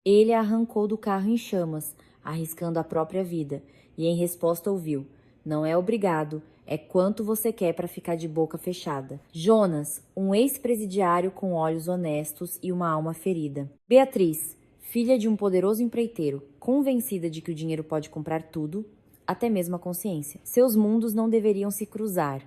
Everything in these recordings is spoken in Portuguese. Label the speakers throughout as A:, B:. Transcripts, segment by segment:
A: Ele a arrancou do carro em chamas, arriscando a própria vida, e em resposta ouviu: "Não é obrigado, é quanto você quer para ficar de boca fechada." Jonas, um ex-presidiário com olhos honestos e uma alma ferida. Beatriz, filha de um poderoso empreiteiro, convencida de que o dinheiro pode comprar tudo, até mesmo a consciência. Seus mundos não deveriam se cruzar.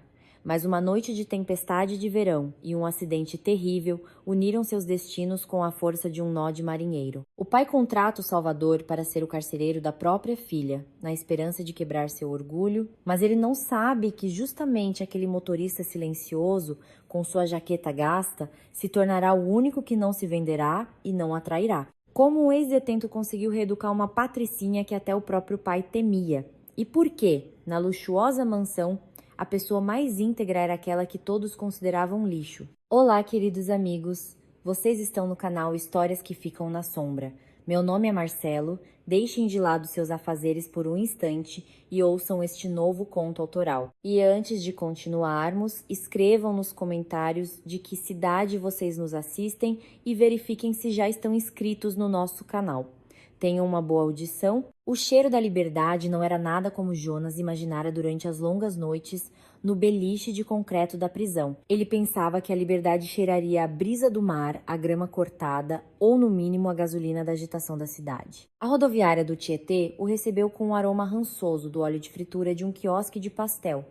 A: Mas uma noite de tempestade de verão e um acidente terrível uniram seus destinos com a força de um nó de marinheiro. O pai contrata o Salvador para ser o carcereiro da própria filha, na esperança de quebrar seu orgulho, mas ele não sabe que justamente aquele motorista silencioso, com sua jaqueta gasta, se tornará o único que não se venderá e não atrairá. Como o ex-detento conseguiu reeducar uma patricinha que até o próprio pai temia? E por quê, na luxuosa mansão, a pessoa mais íntegra era aquela que todos consideravam lixo? Olá, queridos amigos! Vocês estão no canal Histórias que Ficam na Sombra. Meu nome é Marcelo, deixem de lado seus afazeres por um instante e ouçam este novo conto autoral. E antes de continuarmos, escrevam nos comentários de que cidade vocês nos assistem e verifiquem se já estão inscritos no nosso canal. Tenham uma boa audição. O cheiro da liberdade não era nada como Jonas imaginara durante as longas noites no beliche de concreto da prisão. Ele pensava que a liberdade cheiraria a brisa do mar, a grama cortada ou, no mínimo, a gasolina da agitação da cidade. A rodoviária do Tietê o recebeu com o aroma rançoso do óleo de fritura de um quiosque de pastel,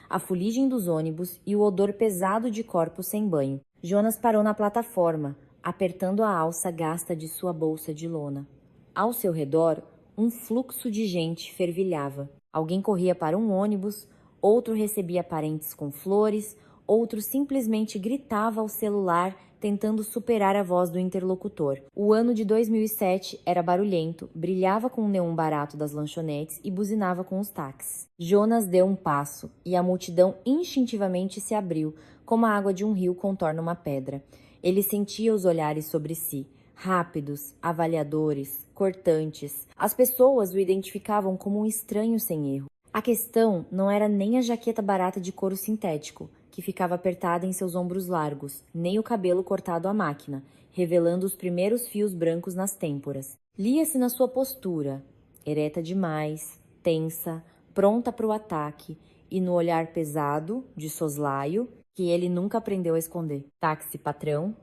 A: a fuligem dos ônibus e o odor pesado de corpos sem banho. Jonas parou na plataforma, apertando a alça gasta de sua bolsa de lona. Ao seu redor, um fluxo de gente fervilhava. Alguém corria para um ônibus, outro recebia parentes com flores, outro simplesmente gritava ao celular tentando superar a voz do interlocutor. O ano de 2007 era barulhento, brilhava com o neon barato das lanchonetes e buzinava com os táxis. Jonas deu um passo e a multidão instintivamente se abriu, como a água de um rio contorna uma pedra. Ele sentia os olhares sobre si. Rápidos, avaliadores, cortantes. As pessoas o identificavam como um estranho sem erro. A questão não era nem a jaqueta barata de couro sintético, que ficava apertada em seus ombros largos, nem o cabelo cortado à máquina, revelando os primeiros fios brancos nas têmporas. Lia-se na sua postura, ereta demais, tensa, pronta para o ataque, e no olhar pesado, de soslaio, que ele nunca aprendeu a esconder. Táxi, patrão?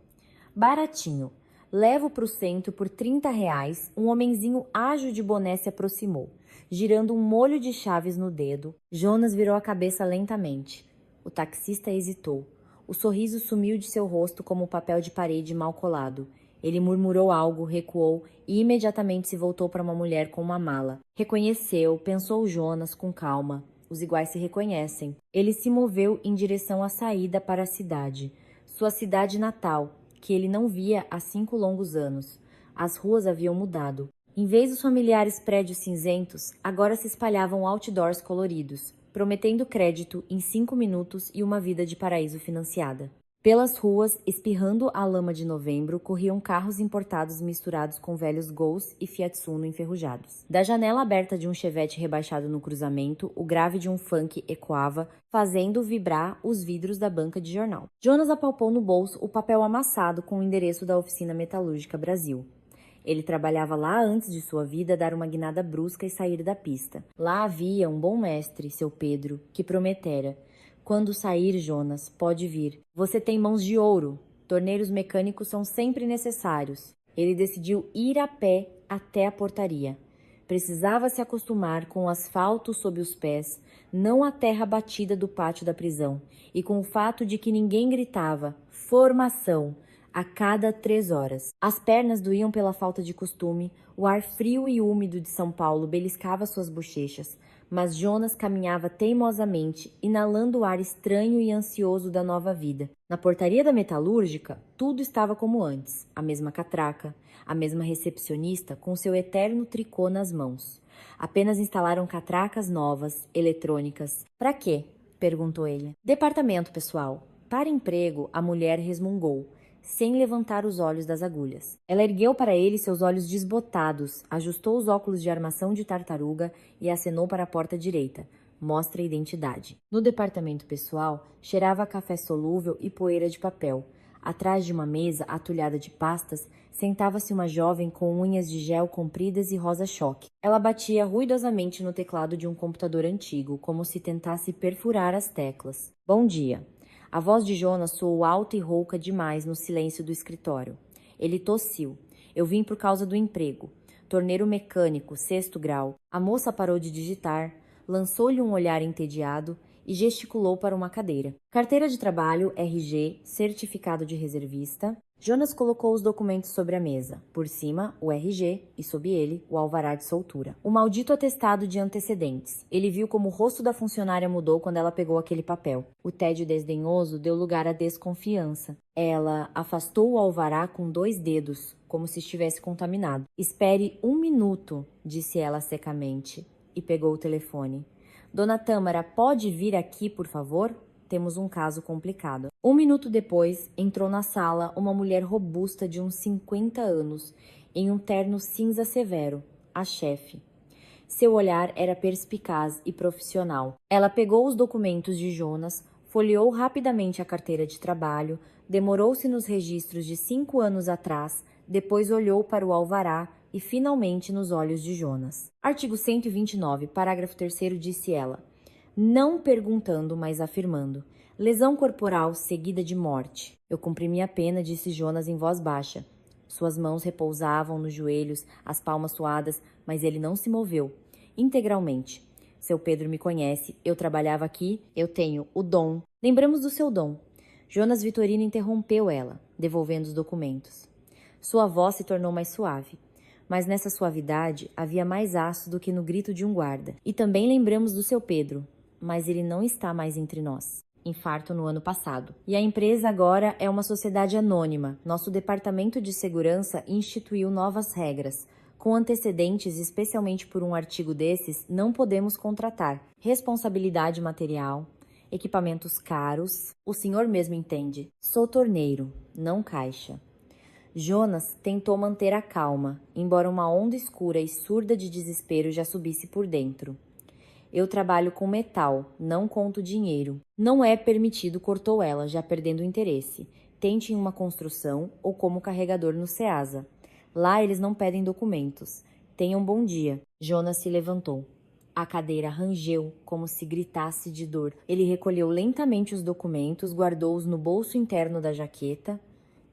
A: Baratinho. Levo para o centro por R$ 30. Um homenzinho ágil de boné se aproximou, girando um molho de chaves no dedo. Jonas virou a cabeça lentamente. O taxista hesitou. O sorriso sumiu de seu rosto como papel de parede mal colado. Ele murmurou algo, recuou e imediatamente se voltou para uma mulher com uma mala. Reconheceu, pensou Jonas com calma. Os iguais se reconhecem. Ele se moveu em direção à saída para a cidade. Sua cidade natal, que ele não via há 5 longos anos. As ruas haviam mudado. Em vez dos familiares prédios cinzentos, agora se espalhavam outdoors coloridos, prometendo crédito em 5 minutos e uma vida de paraíso financiada. Pelas ruas, espirrando a lama de novembro, corriam carros importados misturados com velhos Gols e Fiat Uno enferrujados. Da janela aberta de um Chevette rebaixado no cruzamento, o grave de um funk ecoava, fazendo vibrar os vidros da banca de jornal. Jonas apalpou no bolso o papel amassado com o endereço da Oficina Metalúrgica Brasil. Ele trabalhava lá antes de sua vida dar uma guinada brusca e sair da pista. Lá havia um bom mestre, seu Pedro, que prometera: "Quando sair, Jonas, pode vir. Você tem mãos de ouro. Torneiros mecânicos são sempre necessários." Ele decidiu ir a pé até a portaria. Precisava se acostumar com o asfalto sob os pés, não a terra batida do pátio da prisão, e com o fato de que ninguém gritava "formação" a cada 3 horas. As pernas doíam pela falta de costume, o ar frio e úmido de São Paulo beliscava suas bochechas, mas Jonas caminhava teimosamente, inalando o ar estranho e ansioso da nova vida. Na portaria da metalúrgica, tudo estava como antes. A mesma catraca, a mesma recepcionista com seu eterno tricô nas mãos. Apenas instalaram catracas novas, eletrônicas. "Para quê?" perguntou ele. "Departamento, pessoal." "Para emprego," a mulher resmungou, sem levantar os olhos das agulhas. Ela ergueu para ele seus olhos desbotados, ajustou os óculos de armação de tartaruga e acenou para a porta direita. "Mostre a identidade." No departamento pessoal, cheirava a café solúvel e poeira de papel. Atrás de uma mesa atulhada de pastas, sentava-se uma jovem com unhas de gel compridas e rosa-choque. Ela batia ruidosamente no teclado de um computador antigo, como se tentasse perfurar as teclas. Bom dia. A voz de Jonas soou alta e rouca demais no silêncio do escritório. Ele tossiu. Eu vim por causa do emprego. Torneiro mecânico, 6º grau. A moça parou de digitar, lançou-lhe um olhar entediado e gesticulou para uma cadeira. Carteira de trabalho, RG, certificado de reservista. Jonas colocou os documentos sobre a mesa. Por cima, o RG e, sob ele, o alvará de soltura. O maldito atestado de antecedentes. Ele viu como o rosto da funcionária mudou quando ela pegou aquele papel. O tédio desdenhoso deu lugar à desconfiança. Ela afastou o alvará com 2 dedos, como se estivesse contaminado. Espere 1 minuto, disse ela secamente, e pegou o telefone. Dona Tâmara, pode vir aqui, por favor? Temos um caso complicado. 1 minuto depois, entrou na sala uma mulher robusta de uns 50 anos, em um terno cinza severo, a chefe. Seu olhar era perspicaz e profissional. Ela pegou os documentos de Jonas, folheou rapidamente a carteira de trabalho, demorou-se nos registros de 5 anos atrás, depois olhou para o alvará e finalmente nos olhos de Jonas. Artigo 129, parágrafo 3º, disse ela, não perguntando, mas afirmando. Lesão corporal seguida de morte. Eu cumpri minha pena, disse Jonas em voz baixa. Suas mãos repousavam nos joelhos, as palmas suadas, mas ele não se moveu. Integralmente. Seu Pedro me conhece, eu trabalhava aqui, eu tenho o dom. Lembramos do seu dom. Jonas Vitorino interrompeu ela, devolvendo os documentos. Sua voz se tornou mais suave. Mas nessa suavidade havia mais aço do que no grito de um guarda. E também lembramos do seu Pedro, mas ele não está mais entre nós. Infarto no ano passado. E a empresa agora é uma sociedade anônima. Nosso departamento de segurança instituiu novas regras. Com antecedentes, especialmente por um artigo desses, não podemos contratar. Responsabilidade material, equipamentos caros. O senhor mesmo entende. Sou torneiro, não caixa. Jonas tentou manter a calma, embora uma onda escura e surda de desespero já subisse por dentro. Eu trabalho com metal, não conto dinheiro. Não é permitido, cortou ela, já perdendo o interesse. Tente em uma construção ou como carregador no Ceasa. Lá eles não pedem documentos. Tenha um bom dia. Jonas se levantou. A cadeira rangeu, como se gritasse de dor. Ele recolheu lentamente os documentos, guardou-os no bolso interno da jaqueta,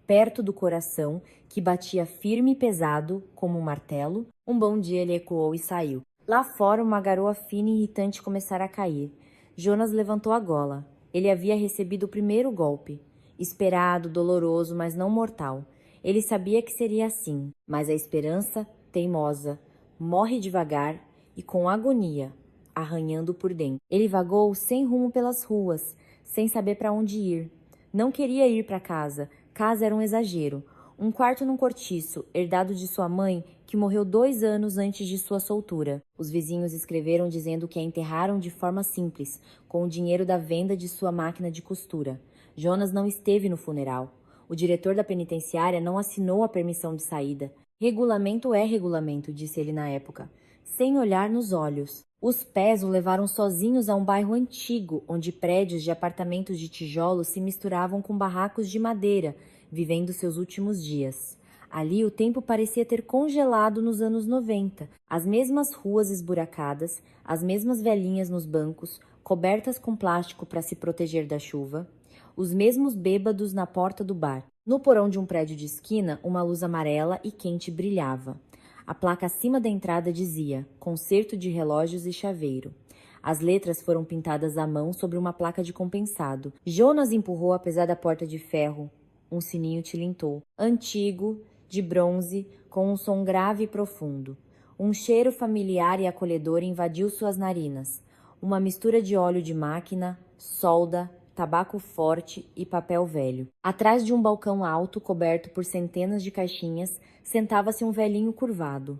A: perto do coração, que batia firme e pesado, como um martelo. Um bom dia, ele ecoou e saiu. Lá fora, uma garoa fina e irritante começara a cair. Jonas levantou a gola. Ele havia recebido o primeiro golpe. Esperado, doloroso, mas não mortal. Ele sabia que seria assim, mas a esperança, teimosa, morre devagar e com agonia, arranhando por dentro. Ele vagou sem rumo pelas ruas, sem saber para onde ir. Não queria ir para casa. Casa era um exagero. Um quarto num cortiço, herdado de sua mãe, que morreu 2 anos antes de sua soltura. Os vizinhos escreveram dizendo que a enterraram de forma simples, com o dinheiro da venda de sua máquina de costura. Jonas não esteve no funeral. O diretor da penitenciária não assinou a permissão de saída. Regulamento é regulamento, disse ele na época, sem olhar nos olhos. Os pés o levaram sozinhos a um bairro antigo, onde prédios de apartamentos de tijolos se misturavam com barracos de madeira, vivendo seus últimos dias. Ali o tempo parecia ter congelado nos anos 90. As mesmas ruas esburacadas, as mesmas velhinhas nos bancos, cobertas com plástico para se proteger da chuva, os mesmos bêbados na porta do bar. No porão de um prédio de esquina, uma luz amarela e quente brilhava. A placa acima da entrada dizia Concerto de Relógios e Chaveiro. As letras foram pintadas à mão sobre uma placa de compensado. Jonas empurrou a pesada porta de ferro. Um sininho tilintou. Antigo, de bronze, com um som grave e profundo. Um cheiro familiar e acolhedor invadiu suas narinas. Uma mistura de óleo de máquina, solda, tabaco forte e papel velho. Atrás de um balcão alto, coberto por centenas de caixinhas, sentava-se um velhinho curvado.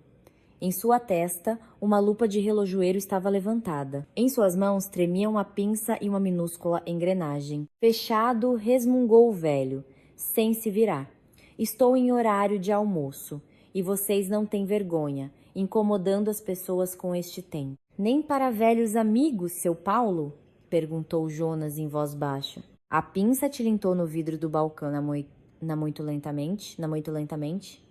A: Em sua testa, uma lupa de relojoeiro estava levantada. Em suas mãos tremiam uma pinça e uma minúscula engrenagem. Fechado, resmungou o velho, sem se virar. Estou em horário de almoço, e vocês não têm vergonha, incomodando as pessoas com este tempo. Nem para velhos amigos, seu Paulo? Perguntou Jonas em voz baixa. A pinça tilintou no vidro do balcão muito lentamente.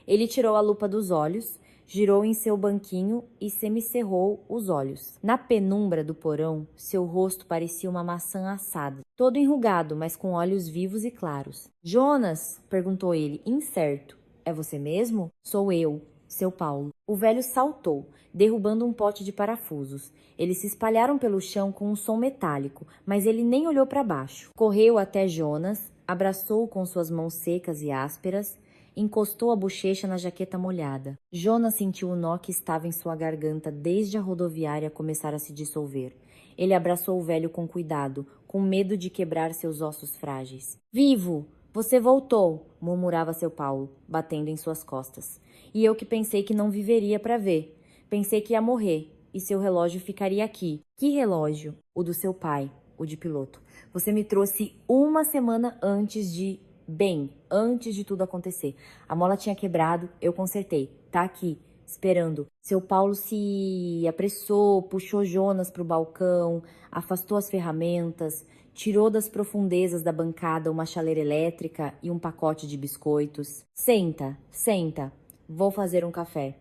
A: Ele tirou a lupa dos olhos, girou em seu banquinho e semicerrou os olhos. Na penumbra do porão, seu rosto parecia uma maçã assada, todo enrugado, mas com olhos vivos e claros. Jonas, perguntou ele, incerto. É você mesmo? Sou eu, seu Paulo. O velho saltou, derrubando um pote de parafusos. Eles se espalharam pelo chão com um som metálico, mas ele nem olhou para baixo. Correu até Jonas, abraçou-o com suas mãos secas e ásperas, encostou a bochecha na jaqueta molhada. Jonas sentiu o nó que estava em sua garganta desde a rodoviária começar a se dissolver. Ele abraçou o velho com cuidado, com medo de quebrar seus ossos frágeis. Vivo! Você voltou! Murmurava seu Paulo, batendo em suas costas. E eu que pensei que não viveria para ver. Pensei que ia morrer, e seu relógio ficaria aqui. Que relógio? O do seu pai, o de piloto. Você me trouxe uma semana antes de... Bem, antes de tudo acontecer. A mola tinha quebrado, eu consertei. Tá aqui, esperando. Seu Paulo se apressou, puxou Jonas para o balcão, afastou as ferramentas, tirou das profundezas da bancada uma chaleira elétrica e um pacote de biscoitos. Senta, senta. Vou fazer um café.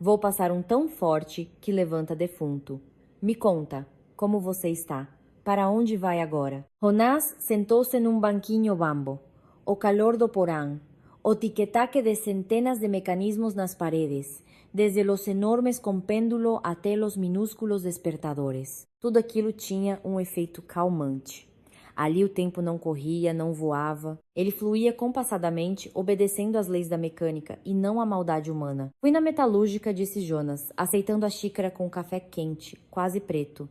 A: Vou passar um tão forte que levanta defunto. Me conta, como você está? Para onde vai agora? Jonás sentou-se num banquinho bambo. O calor do porão, o tic-tac de centenas de mecanismos nas paredes, desde los enormes com pêndulo até los minúsculos despertadores. Tudo aquilo tinha um efeito calmante. Ali o tempo não corria, não voava. Ele fluía compassadamente, obedecendo às leis da mecânica e não à maldade humana. Fui na metalúrgica, disse Jonas, aceitando a xícara com café quente, quase preto.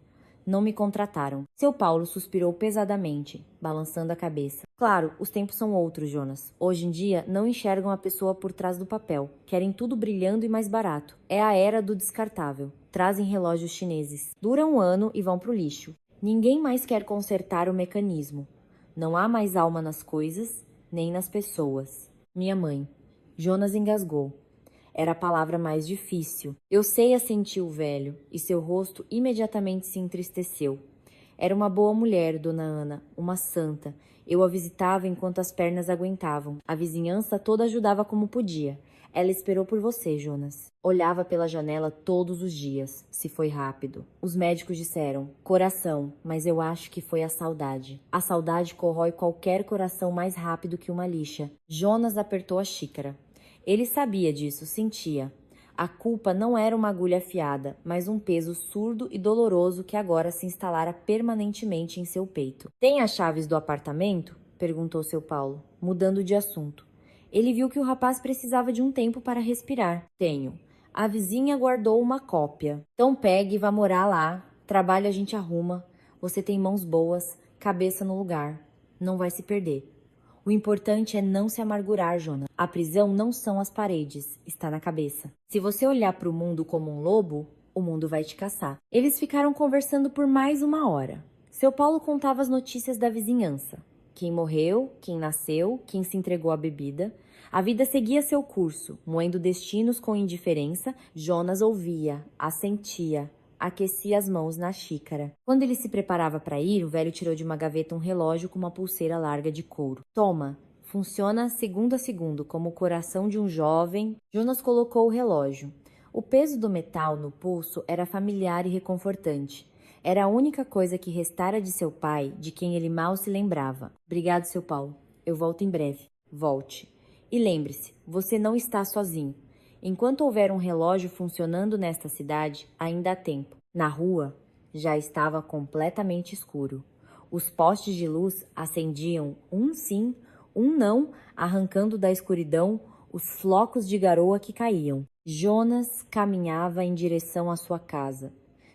A: Não me contrataram. Seu Paulo suspirou pesadamente, balançando a cabeça. Claro, os tempos são outros, Jonas. Hoje em dia, não enxergam a pessoa por trás do papel. Querem tudo brilhando e mais barato. É a era do descartável. Trazem relógios chineses. Duram um ano e vão pro lixo. Ninguém mais quer consertar o mecanismo. Não há mais alma nas coisas, nem nas pessoas. Minha mãe. Jonas engasgou. Era a palavra mais difícil. Eu sei, assentiu o velho, e seu rosto imediatamente se entristeceu. Era uma boa mulher, dona Ana, uma santa. Eu a visitava enquanto as pernas aguentavam. A vizinhança toda ajudava como podia. Ela esperou por você, Jonas. Olhava pela janela todos os dias. Se foi rápido. Os médicos disseram, coração, mas eu acho que foi a saudade. A saudade corrói qualquer coração mais rápido que uma lixa. Jonas apertou a xícara. Ele sabia disso, sentia. A culpa não era uma agulha afiada, mas um peso surdo e doloroso que agora se instalara permanentemente em seu peito. Tem as chaves do apartamento? Perguntou seu Paulo, mudando de assunto. Ele viu que o rapaz precisava de um tempo para respirar. Tenho. A vizinha guardou uma cópia. Então pegue e vá morar lá. Trabalho a gente arruma. Você tem mãos boas, cabeça no lugar. Não vai se perder. O importante é não se amargurar, Jonas. A prisão não são as paredes, está na cabeça. Se você olhar para o mundo como um lobo, o mundo vai te caçar. Eles ficaram conversando por mais uma hora. Seu Paulo contava as notícias da vizinhança. Quem morreu, quem nasceu, quem se entregou à bebida. A vida seguia seu curso, moendo destinos com indiferença. Jonas ouvia, assentia, aquecia as mãos na xícara. Quando ele se preparava para ir, o velho tirou de uma gaveta um relógio com uma pulseira larga de couro. Toma, funciona segundo a segundo, como o coração de um jovem. Jonas colocou o relógio. O peso do metal no pulso era familiar e reconfortante. Era a única coisa que restara de seu pai, de quem ele mal se lembrava. Obrigado, seu Paulo. Eu volto em breve. Volte. E lembre-se, você não está sozinho. Enquanto houver um relógio funcionando nesta cidade, ainda há tempo. Na rua, já estava completamente escuro. Os postes de luz acendiam um sim, um não, arrancando da escuridão os flocos de garoa que caíam. Jonas caminhava em direção à sua casa,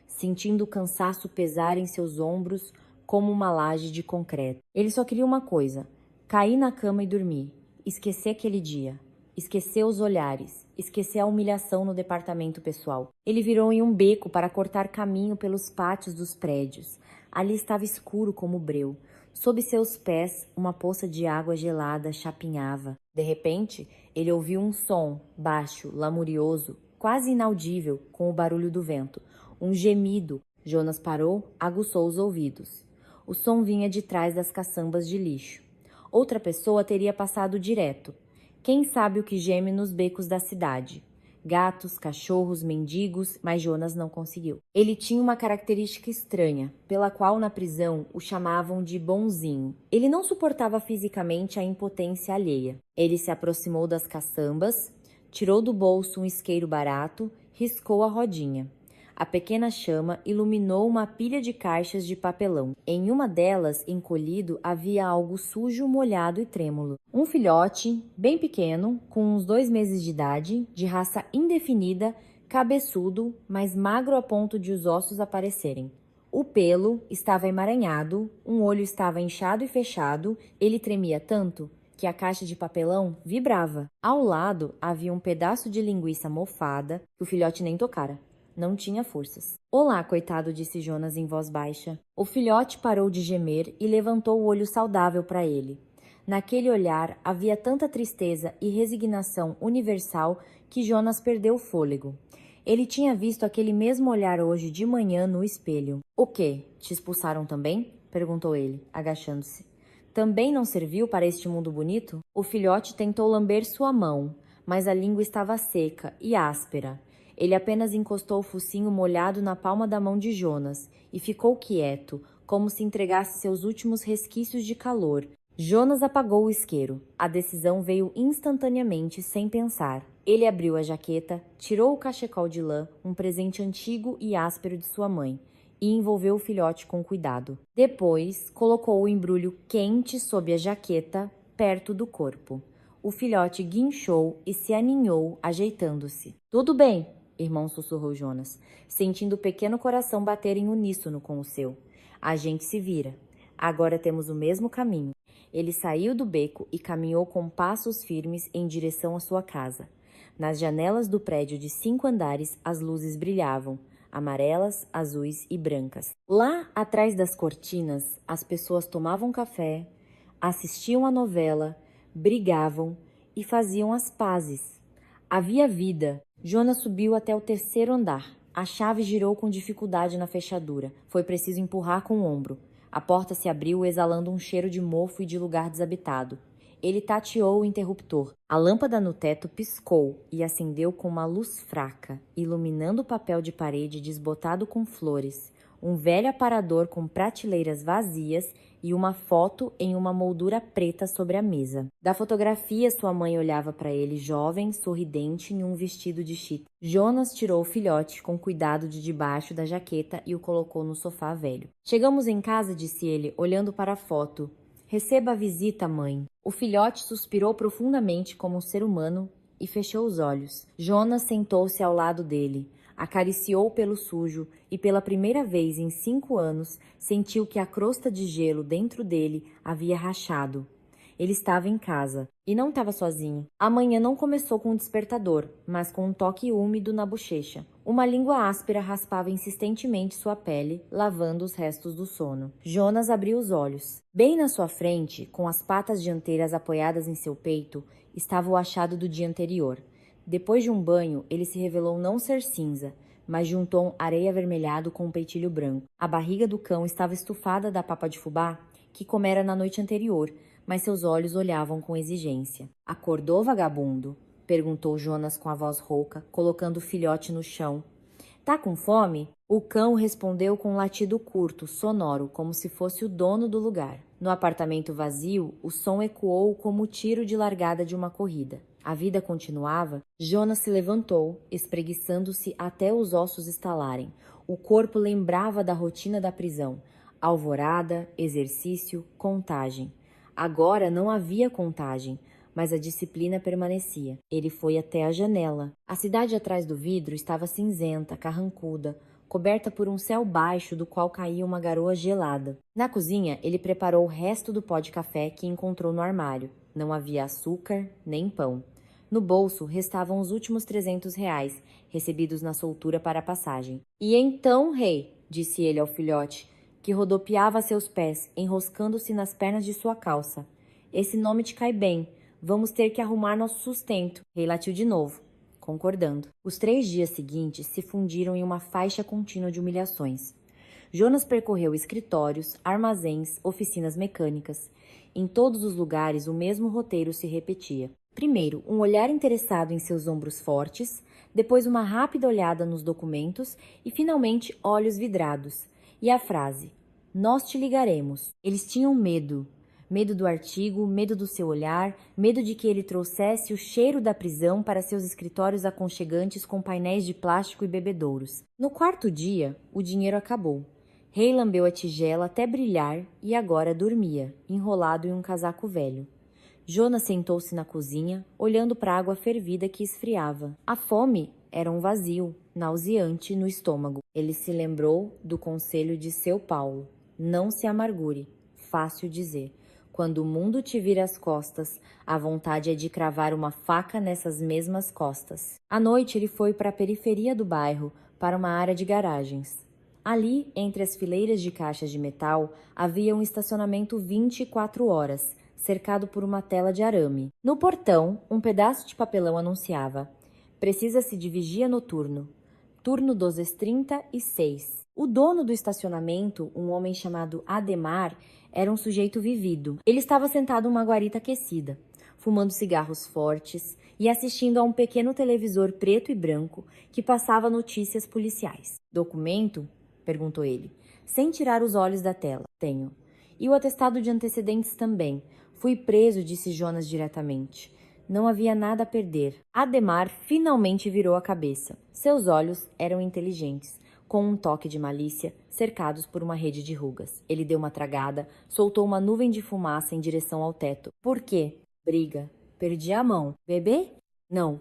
A: sentindo o cansaço pesar em seus ombros como uma laje de concreto. Ele só queria uma coisa: cair na cama e dormir, esquecer aquele dia. Esqueceu os olhares, esqueceu a humilhação no departamento pessoal. Ele virou em um beco para cortar caminho pelos pátios dos prédios. Ali estava escuro como breu. Sob seus pés, uma poça de água gelada chapinhava. De repente, ele ouviu um som, baixo, lamurioso, quase inaudível, com o barulho do vento. Um gemido. Jonas parou, aguçou os ouvidos. O som vinha de trás das caçambas de lixo. Outra pessoa teria passado direto. Quem sabe o que geme nos becos da cidade? Gatos, cachorros, mendigos, mas Jonas não conseguiu. Ele tinha uma característica estranha, pela qual na prisão o chamavam de bonzinho. Ele não suportava fisicamente a impotência alheia. Ele se aproximou das caçambas, tirou do bolso um isqueiro barato, riscou a rodinha. A pequena chama iluminou uma pilha de caixas de papelão. Em uma delas, encolhido, havia algo sujo, molhado e trêmulo. Um filhote, bem pequeno, com uns 2 meses de idade, de raça indefinida, cabeçudo, mas magro a ponto de os ossos aparecerem. O pelo estava emaranhado, um olho estava inchado e fechado, ele tremia tanto que a caixa de papelão vibrava. Ao lado havia um pedaço de linguiça mofada que o filhote nem tocara. Não tinha forças. Olá, coitado, disse Jonas em voz baixa. O filhote parou de gemer e levantou o olho saudável para ele. Naquele olhar havia tanta tristeza e resignação universal que Jonas perdeu o fôlego. Ele tinha visto aquele mesmo olhar hoje de manhã no espelho. O quê? Te expulsaram também? Perguntou ele, agachando-se. Também não serviu para este mundo bonito? O filhote tentou lamber sua mão, mas a língua estava seca e áspera. Ele apenas encostou o focinho molhado na palma da mão de Jonas e ficou quieto, como se entregasse seus últimos resquícios de calor. Jonas apagou o isqueiro. A decisão veio instantaneamente, sem pensar. Ele abriu a jaqueta, tirou o cachecol de lã, um presente antigo e áspero de sua mãe, e envolveu o filhote com cuidado. Depois, colocou o embrulho quente sob a jaqueta, perto do corpo. O filhote guinchou e se aninhou, ajeitando-se. Tudo bem, irmão, sussurrou Jonas, sentindo o pequeno coração bater em uníssono com o seu. A gente se vira. Agora temos o mesmo caminho. Ele saiu do beco e caminhou com passos firmes em direção à sua casa. Nas janelas do prédio de 5 andares, as luzes brilhavam, amarelas, azuis e brancas. Lá atrás das cortinas, as pessoas tomavam café, assistiam à novela, brigavam e faziam as pazes. Havia vida. Jonas subiu até o 3º andar. A chave girou com dificuldade na fechadura. Foi preciso empurrar com o ombro. A porta se abriu, exalando um cheiro de mofo e de lugar desabitado. Ele tateou o interruptor. A lâmpada no teto piscou e acendeu com uma luz fraca, iluminando o papel de parede desbotado com flores, um velho aparador com prateleiras vazias e uma foto em uma moldura preta sobre a mesa. Da fotografia, sua mãe olhava para ele, jovem, sorridente, em um vestido de chita. Jonas tirou o filhote com cuidado de debaixo da jaqueta e o colocou no sofá velho. Chegamos em casa, disse ele, olhando para a foto. Receba a visita, mãe. O filhote suspirou profundamente como um ser humano e fechou os olhos. Jonas sentou-se ao lado dele. Acariciou o pelo sujo e pela primeira vez em 5 anos sentiu que a crosta de gelo dentro dele havia rachado. Ele estava em casa e não estava sozinho. A manhã não começou com um despertador, mas com um toque úmido na bochecha. Uma língua áspera raspava insistentemente sua pele, lavando os restos do sono. Jonas abriu os olhos. Bem na sua frente, com as patas dianteiras apoiadas em seu peito, estava o achado do dia anterior. Depois de um banho, ele se revelou não ser cinza, mas de um tom areia avermelhado com um peitilho branco. A barriga do cão estava estufada da papa de fubá que comera na noite anterior, mas seus olhos olhavam com exigência. Acordou, vagabundo? Perguntou Jonas com a voz rouca, colocando o filhote no chão. Tá com fome? O cão respondeu com um latido curto, sonoro, como se fosse o dono do lugar. No apartamento vazio, o som ecoou como o tiro de largada de uma corrida. A vida continuava. Jonas se levantou, espreguiçando-se até os ossos estalarem. O corpo lembrava da rotina da prisão. Alvorada, exercício, contagem. Agora não havia contagem, mas a disciplina permanecia. Ele foi até a janela. A cidade atrás do vidro estava cinzenta, carrancuda, coberta por um céu baixo do qual caía uma garoa gelada. Na cozinha, ele preparou o resto do pó de café que encontrou no armário. Não havia açúcar, nem pão. No bolso, restavam os últimos R$ 300, recebidos na soltura para a passagem. E então, rei, disse ele ao filhote, que rodopiava a seus pés, enroscando-se nas pernas de sua calça. Esse nome te cai bem. Vamos ter que arrumar nosso sustento. Rei latiu de novo, concordando. Os 3 dias seguintes se fundiram em uma faixa contínua de humilhações. Jonas percorreu escritórios, armazéns, oficinas mecânicas. Em todos os lugares, o mesmo roteiro se repetia. Primeiro, um olhar interessado em seus ombros fortes, depois uma rápida olhada nos documentos e, finalmente, olhos vidrados. E a frase: "Nós te ligaremos". Eles tinham medo. Medo do artigo, medo do seu olhar, medo de que ele trouxesse o cheiro da prisão para seus escritórios aconchegantes com painéis de plástico e bebedouros. No quarto dia, o dinheiro acabou. Ray lambeu a tigela até brilhar e agora dormia, enrolado em um casaco velho. Jonas sentou-se na cozinha, olhando para a água fervida que esfriava. A fome era um vazio, nauseante no estômago. Ele se lembrou do conselho de seu Paulo. Não se amargure. Fácil dizer. Quando o mundo te vira as costas, a vontade é de cravar uma faca nessas mesmas costas. À noite ele foi para a periferia do bairro, para uma área de garagens. Ali, entre as fileiras de caixas de metal, havia um estacionamento 24 horas, cercado por uma tela de arame. No portão, um pedaço de papelão anunciava: "Precisa-se de vigia noturno. Turno 2h36. O dono do estacionamento, um homem chamado Ademar, era um sujeito vivido. Ele estava sentado em uma guarita aquecida, fumando cigarros fortes e assistindo a um pequeno televisor preto e branco que passava notícias policiais. "Documento?" perguntou ele, sem tirar os olhos da tela. "Tenho. E o atestado de antecedentes também. Fui preso", disse Jonas diretamente. Não havia nada a perder. Ademar finalmente virou a cabeça. Seus olhos eram inteligentes, com um toque de malícia, cercados por uma rede de rugas. Ele deu uma tragada, soltou uma nuvem de fumaça em direção ao teto. "Por quê?" "Briga. Perdi a mão." "Bebê?" "Não."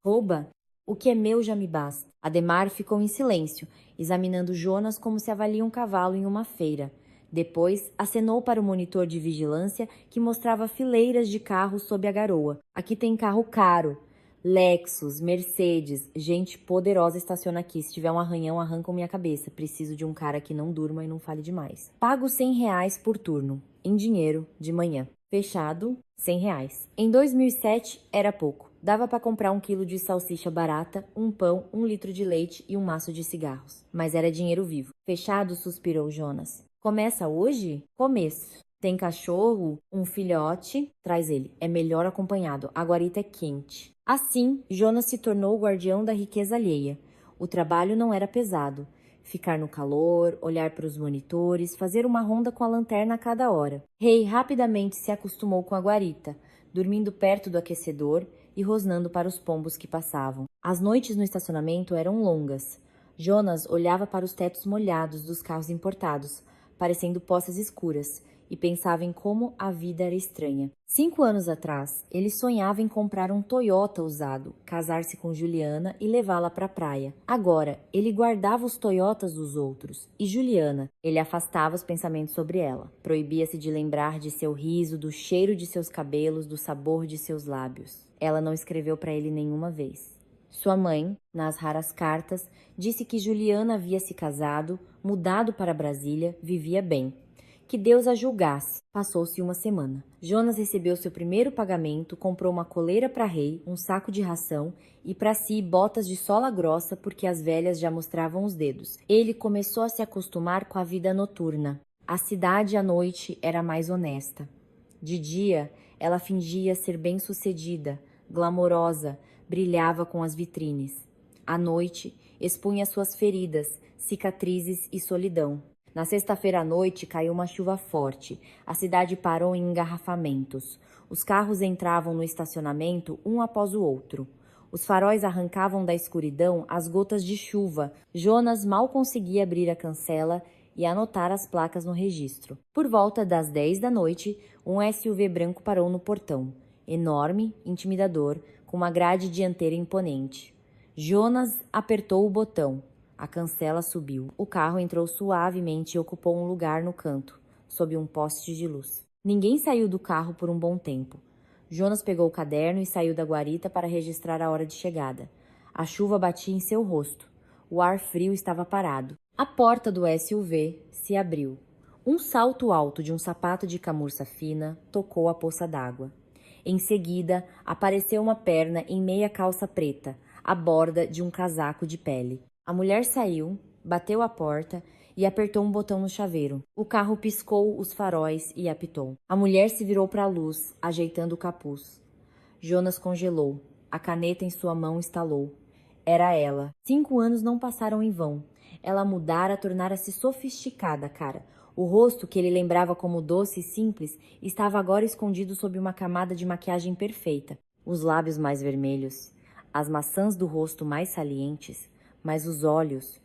A: "Rouba?" "O que é meu já me basta." Ademar ficou em silêncio, examinando Jonas como se avalia um cavalo em uma feira. Depois, acenou para o monitor de vigilância que mostrava fileiras de carros sob a garoa. "Aqui tem carro caro. Lexus, Mercedes. Gente poderosa estaciona aqui. Se tiver um arranhão, arrancam minha cabeça. Preciso de um cara que não durma e não fale demais. Pago R$ 100 por turno. Em dinheiro, de manhã. Fechado, R$ 100. Em 2007, era pouco. Dava para comprar 1 quilo de salsicha barata, um pão, 1 litro de leite e um maço de cigarros. Mas era dinheiro vivo. Fechado, suspirou Jonas. "Começa hoje?" "Começo. Tem cachorro? Um filhote?" "Traz ele. É melhor acompanhado. A guarita é quente." Assim, Jonas se tornou o guardião da riqueza alheia. O trabalho não era pesado. Ficar no calor, olhar para os monitores, fazer uma ronda com a lanterna a cada hora. Ray rapidamente se acostumou com a guarita, dormindo perto do aquecedor e rosnando para os pombos que passavam. As noites no estacionamento eram longas. Jonas olhava para os tetos molhados dos carros importados, parecendo poças escuras, e pensava em como a vida era estranha. 5 anos atrás, ele sonhava em comprar um Toyota usado, casar-se com Juliana e levá-la para a praia. Agora, ele guardava os Toyotas dos outros. E Juliana, ele afastava os pensamentos sobre ela. Proibia-se de lembrar de seu riso, do cheiro de seus cabelos, do sabor de seus lábios. Ela não escreveu para ele nenhuma vez. Sua mãe, nas raras cartas, disse que Juliana havia se casado, mudado para Brasília, vivia bem. Que Deus a julgasse. Passou-se uma semana. Jonas recebeu seu primeiro pagamento, comprou uma coleira para Ray, um saco de ração e para si botas de sola grossa porque as velhas já mostravam os dedos. Ele começou a se acostumar com a vida noturna. A cidade à noite era mais honesta. De dia, ela fingia ser bem-sucedida, glamourosa, brilhava com as vitrines. À noite, expunha suas feridas, cicatrizes e solidão. Na sexta-feira à noite caiu uma chuva forte. A cidade parou em engarrafamentos. Os carros entravam no estacionamento um após o outro. Os faróis arrancavam da escuridão as gotas de chuva. Jonas mal conseguia abrir a cancela e anotar as placas no registro. Por volta das 10 da noite, um SUV branco parou no portão. Enorme, intimidador, com uma grade dianteira imponente. Jonas apertou o botão. A cancela subiu. O carro entrou suavemente e ocupou um lugar no canto, sob um poste de luz. Ninguém saiu do carro por um bom tempo. Jonas pegou o caderno e saiu da guarita para registrar a hora de chegada. A chuva batia em seu rosto. O ar frio estava parado. A porta do SUV se abriu. Um salto alto de um sapato de camurça fina tocou a poça d'água. Em seguida, apareceu uma perna em meia calça preta, à borda de um casaco de pele. A mulher saiu, bateu a porta e apertou um botão no chaveiro. O carro piscou os faróis e apitou. A mulher se virou para a luz, ajeitando o capuz. Jonas congelou. A caneta em sua mão estalou. Era ela. 5 anos não passaram em vão. Ela mudara, tornara-se sofisticada, cara. O rosto, que ele lembrava como doce e simples, estava agora escondido sob uma camada de maquiagem perfeita. Os lábios mais vermelhos, as maçãs do rosto mais salientes, mas os olhos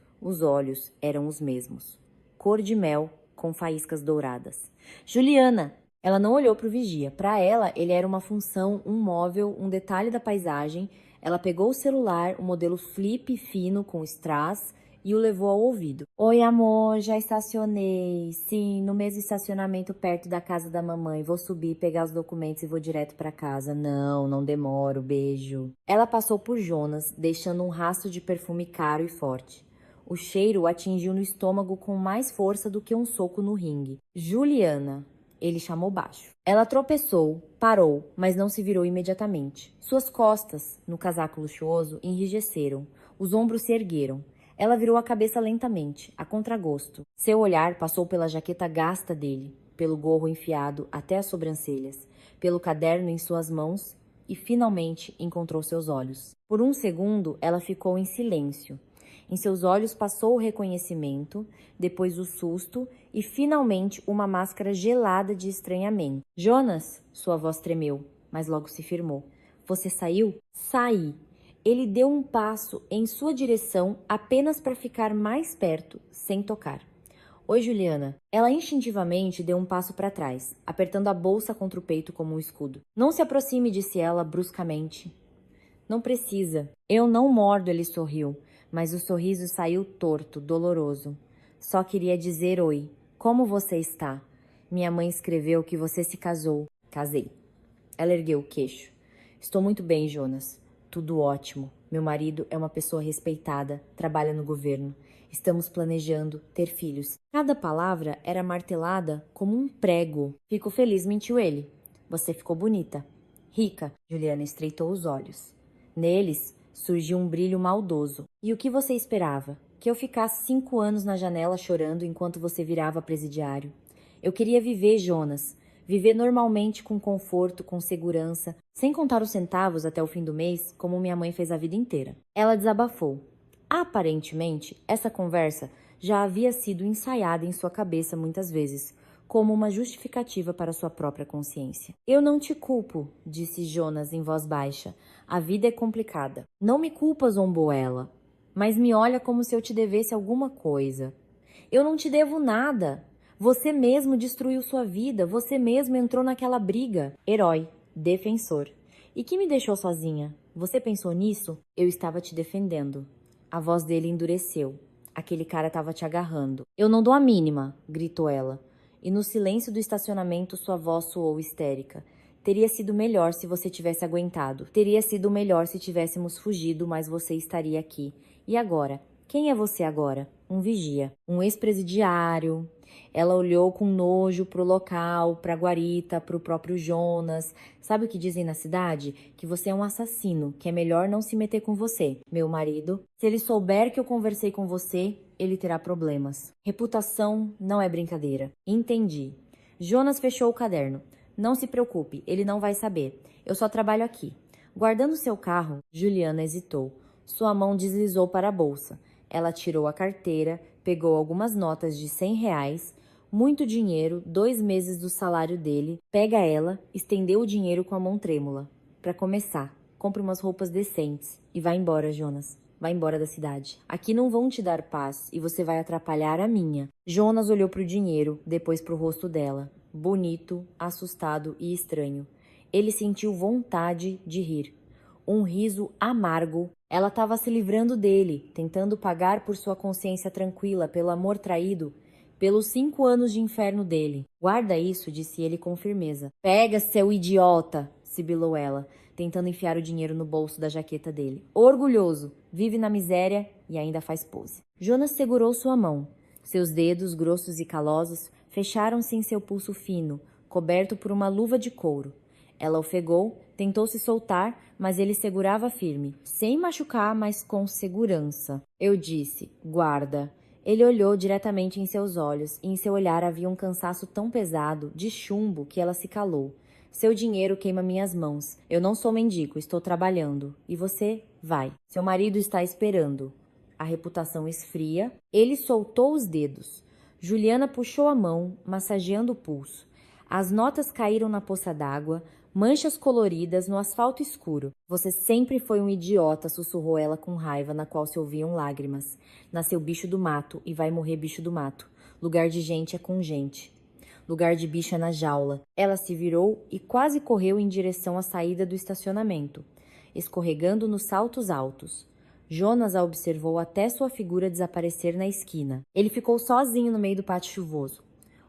A: eram os mesmos. Cor de mel com faíscas douradas. Juliana! Ela não olhou para o vigia. Para ela, ele era uma função, um móvel, um detalhe da paisagem. Ela pegou o celular, o modelo flip fino com strass, e o levou ao ouvido. Oi, amor, já estacionei. Sim, no mesmo estacionamento perto da casa da mamãe. Vou subir, pegar os documentos e vou direto para casa. Não demoro, beijo. Ela passou por Jonas, deixando um rastro de perfume caro e forte. O cheiro o atingiu no estômago com mais força do que um soco no ringue. Juliana, ele chamou baixo. Ela tropeçou, parou, mas não se virou imediatamente. Suas costas, no casaco luxuoso, enrijeceram. Os ombros se ergueram. Ela virou a cabeça lentamente, a contragosto. Seu olhar passou pela jaqueta gasta dele, pelo gorro enfiado até as sobrancelhas, pelo caderno em suas mãos e finalmente encontrou seus olhos. Por um segundo, ela ficou em silêncio. Em seus olhos passou o reconhecimento, depois o susto e finalmente uma máscara gelada de estranhamento. Jonas, sua voz tremeu, mas logo se firmou. Você saiu? Saí. Ele deu um passo em sua direção apenas para ficar mais perto, sem tocar. Oi, Juliana. Ela instintivamente deu um passo para trás, apertando a bolsa contra o peito como um escudo. Não se aproxime, disse ela bruscamente. Não precisa. Eu não mordo, ele sorriu, mas o sorriso saiu torto, doloroso. Só queria dizer oi. Como você está? Minha mãe escreveu que você se casou. Casei. Ela ergueu o queixo. Estou muito bem, Jonas. Tudo ótimo. Meu marido é uma pessoa respeitada, trabalha no governo. Estamos planejando ter filhos. Cada palavra era martelada como um prego. Fico feliz, mentiu ele. Você ficou bonita. Rica. Juliana estreitou os olhos. Neles surgiu um brilho maldoso. E o que você esperava? Que eu ficasse 5 anos na janela chorando enquanto você virava presidiário. Eu queria viver, Jonas. Viver normalmente com conforto, com segurança, sem contar os centavos até o fim do mês, como minha mãe fez a vida inteira. Ela desabafou. Aparentemente, essa conversa já havia sido ensaiada em sua cabeça muitas vezes, como uma justificativa para sua própria consciência. Eu não te culpo, disse Jonas em voz baixa. A vida é complicada. Não me culpa, zombou ela. Mas me olha como se eu te devesse alguma coisa. Eu não te devo nada. Você mesmo destruiu sua vida, você mesmo entrou naquela briga. Herói, defensor. E que me deixou sozinha? Você pensou nisso? Eu estava te defendendo. A voz dele endureceu. Aquele cara estava te agarrando. Eu não dou a mínima, gritou ela. E no silêncio do estacionamento sua voz soou histérica. Teria sido melhor se você tivesse aguentado. Teria sido melhor se tivéssemos fugido, mas você estaria aqui. E agora? Quem é você agora? Um vigia. Um ex-presidiário. Ela olhou com nojo pro local, pra guarita, pro próprio Jonas. Sabe o que dizem na cidade? Que você é um assassino, que é melhor não se meter com você. Meu marido, se ele souber que eu conversei com você, ele terá problemas. Reputação não é brincadeira. Entendi. Jonas fechou o caderno. Não se preocupe, ele não vai saber. Eu só trabalho aqui. Guardando seu carro, Juliana hesitou. Sua mão deslizou para a bolsa. Ela tirou a carteira, pegou algumas notas de R$ 100, muito dinheiro, 2 meses do salário dele. Pega ela, estendeu o dinheiro com a mão trêmula. Para começar, compre umas roupas decentes e vá embora, Jonas. Vá embora da cidade. Aqui não vão te dar paz e você vai atrapalhar a minha. Jonas olhou para o dinheiro, depois para o rosto dela. Bonito, assustado e estranho. Ele sentiu vontade de rir. Um riso amargo. Ela estava se livrando dele, tentando pagar por sua consciência tranquila, pelo amor traído, pelos 5 anos de inferno dele. Guarda isso, disse ele com firmeza. Pega, seu idiota, sibilou ela, tentando enfiar o dinheiro no bolso da jaqueta dele. Orgulhoso, vive na miséria e ainda faz pose. Jonas segurou sua mão. Seus dedos, grossos e calosos, fecharam-se em seu pulso fino, coberto por uma luva de couro. Ela ofegou, tentou se soltar, mas ele segurava firme, sem machucar, mas com segurança. Eu disse, guarda. Ele olhou diretamente em seus olhos e em seu olhar havia um cansaço tão pesado, de chumbo, que ela se calou. Seu dinheiro queima minhas mãos. Eu não sou mendigo, estou trabalhando. E você? Vai. Seu marido está esperando. A reputação esfria. Ele soltou os dedos. Juliana puxou a mão, massageando o pulso. As notas caíram na poça d'água, manchas coloridas no asfalto escuro. Você sempre foi um idiota, sussurrou ela com raiva, na qual se ouviam lágrimas. Nasceu bicho do mato e vai morrer bicho do mato. Lugar de gente é com gente. Lugar de bicho é na jaula. Ela se virou e quase correu em direção à saída do estacionamento, escorregando nos saltos altos. Jonas a observou até sua figura desaparecer na esquina. Ele ficou sozinho no meio do pátio chuvoso.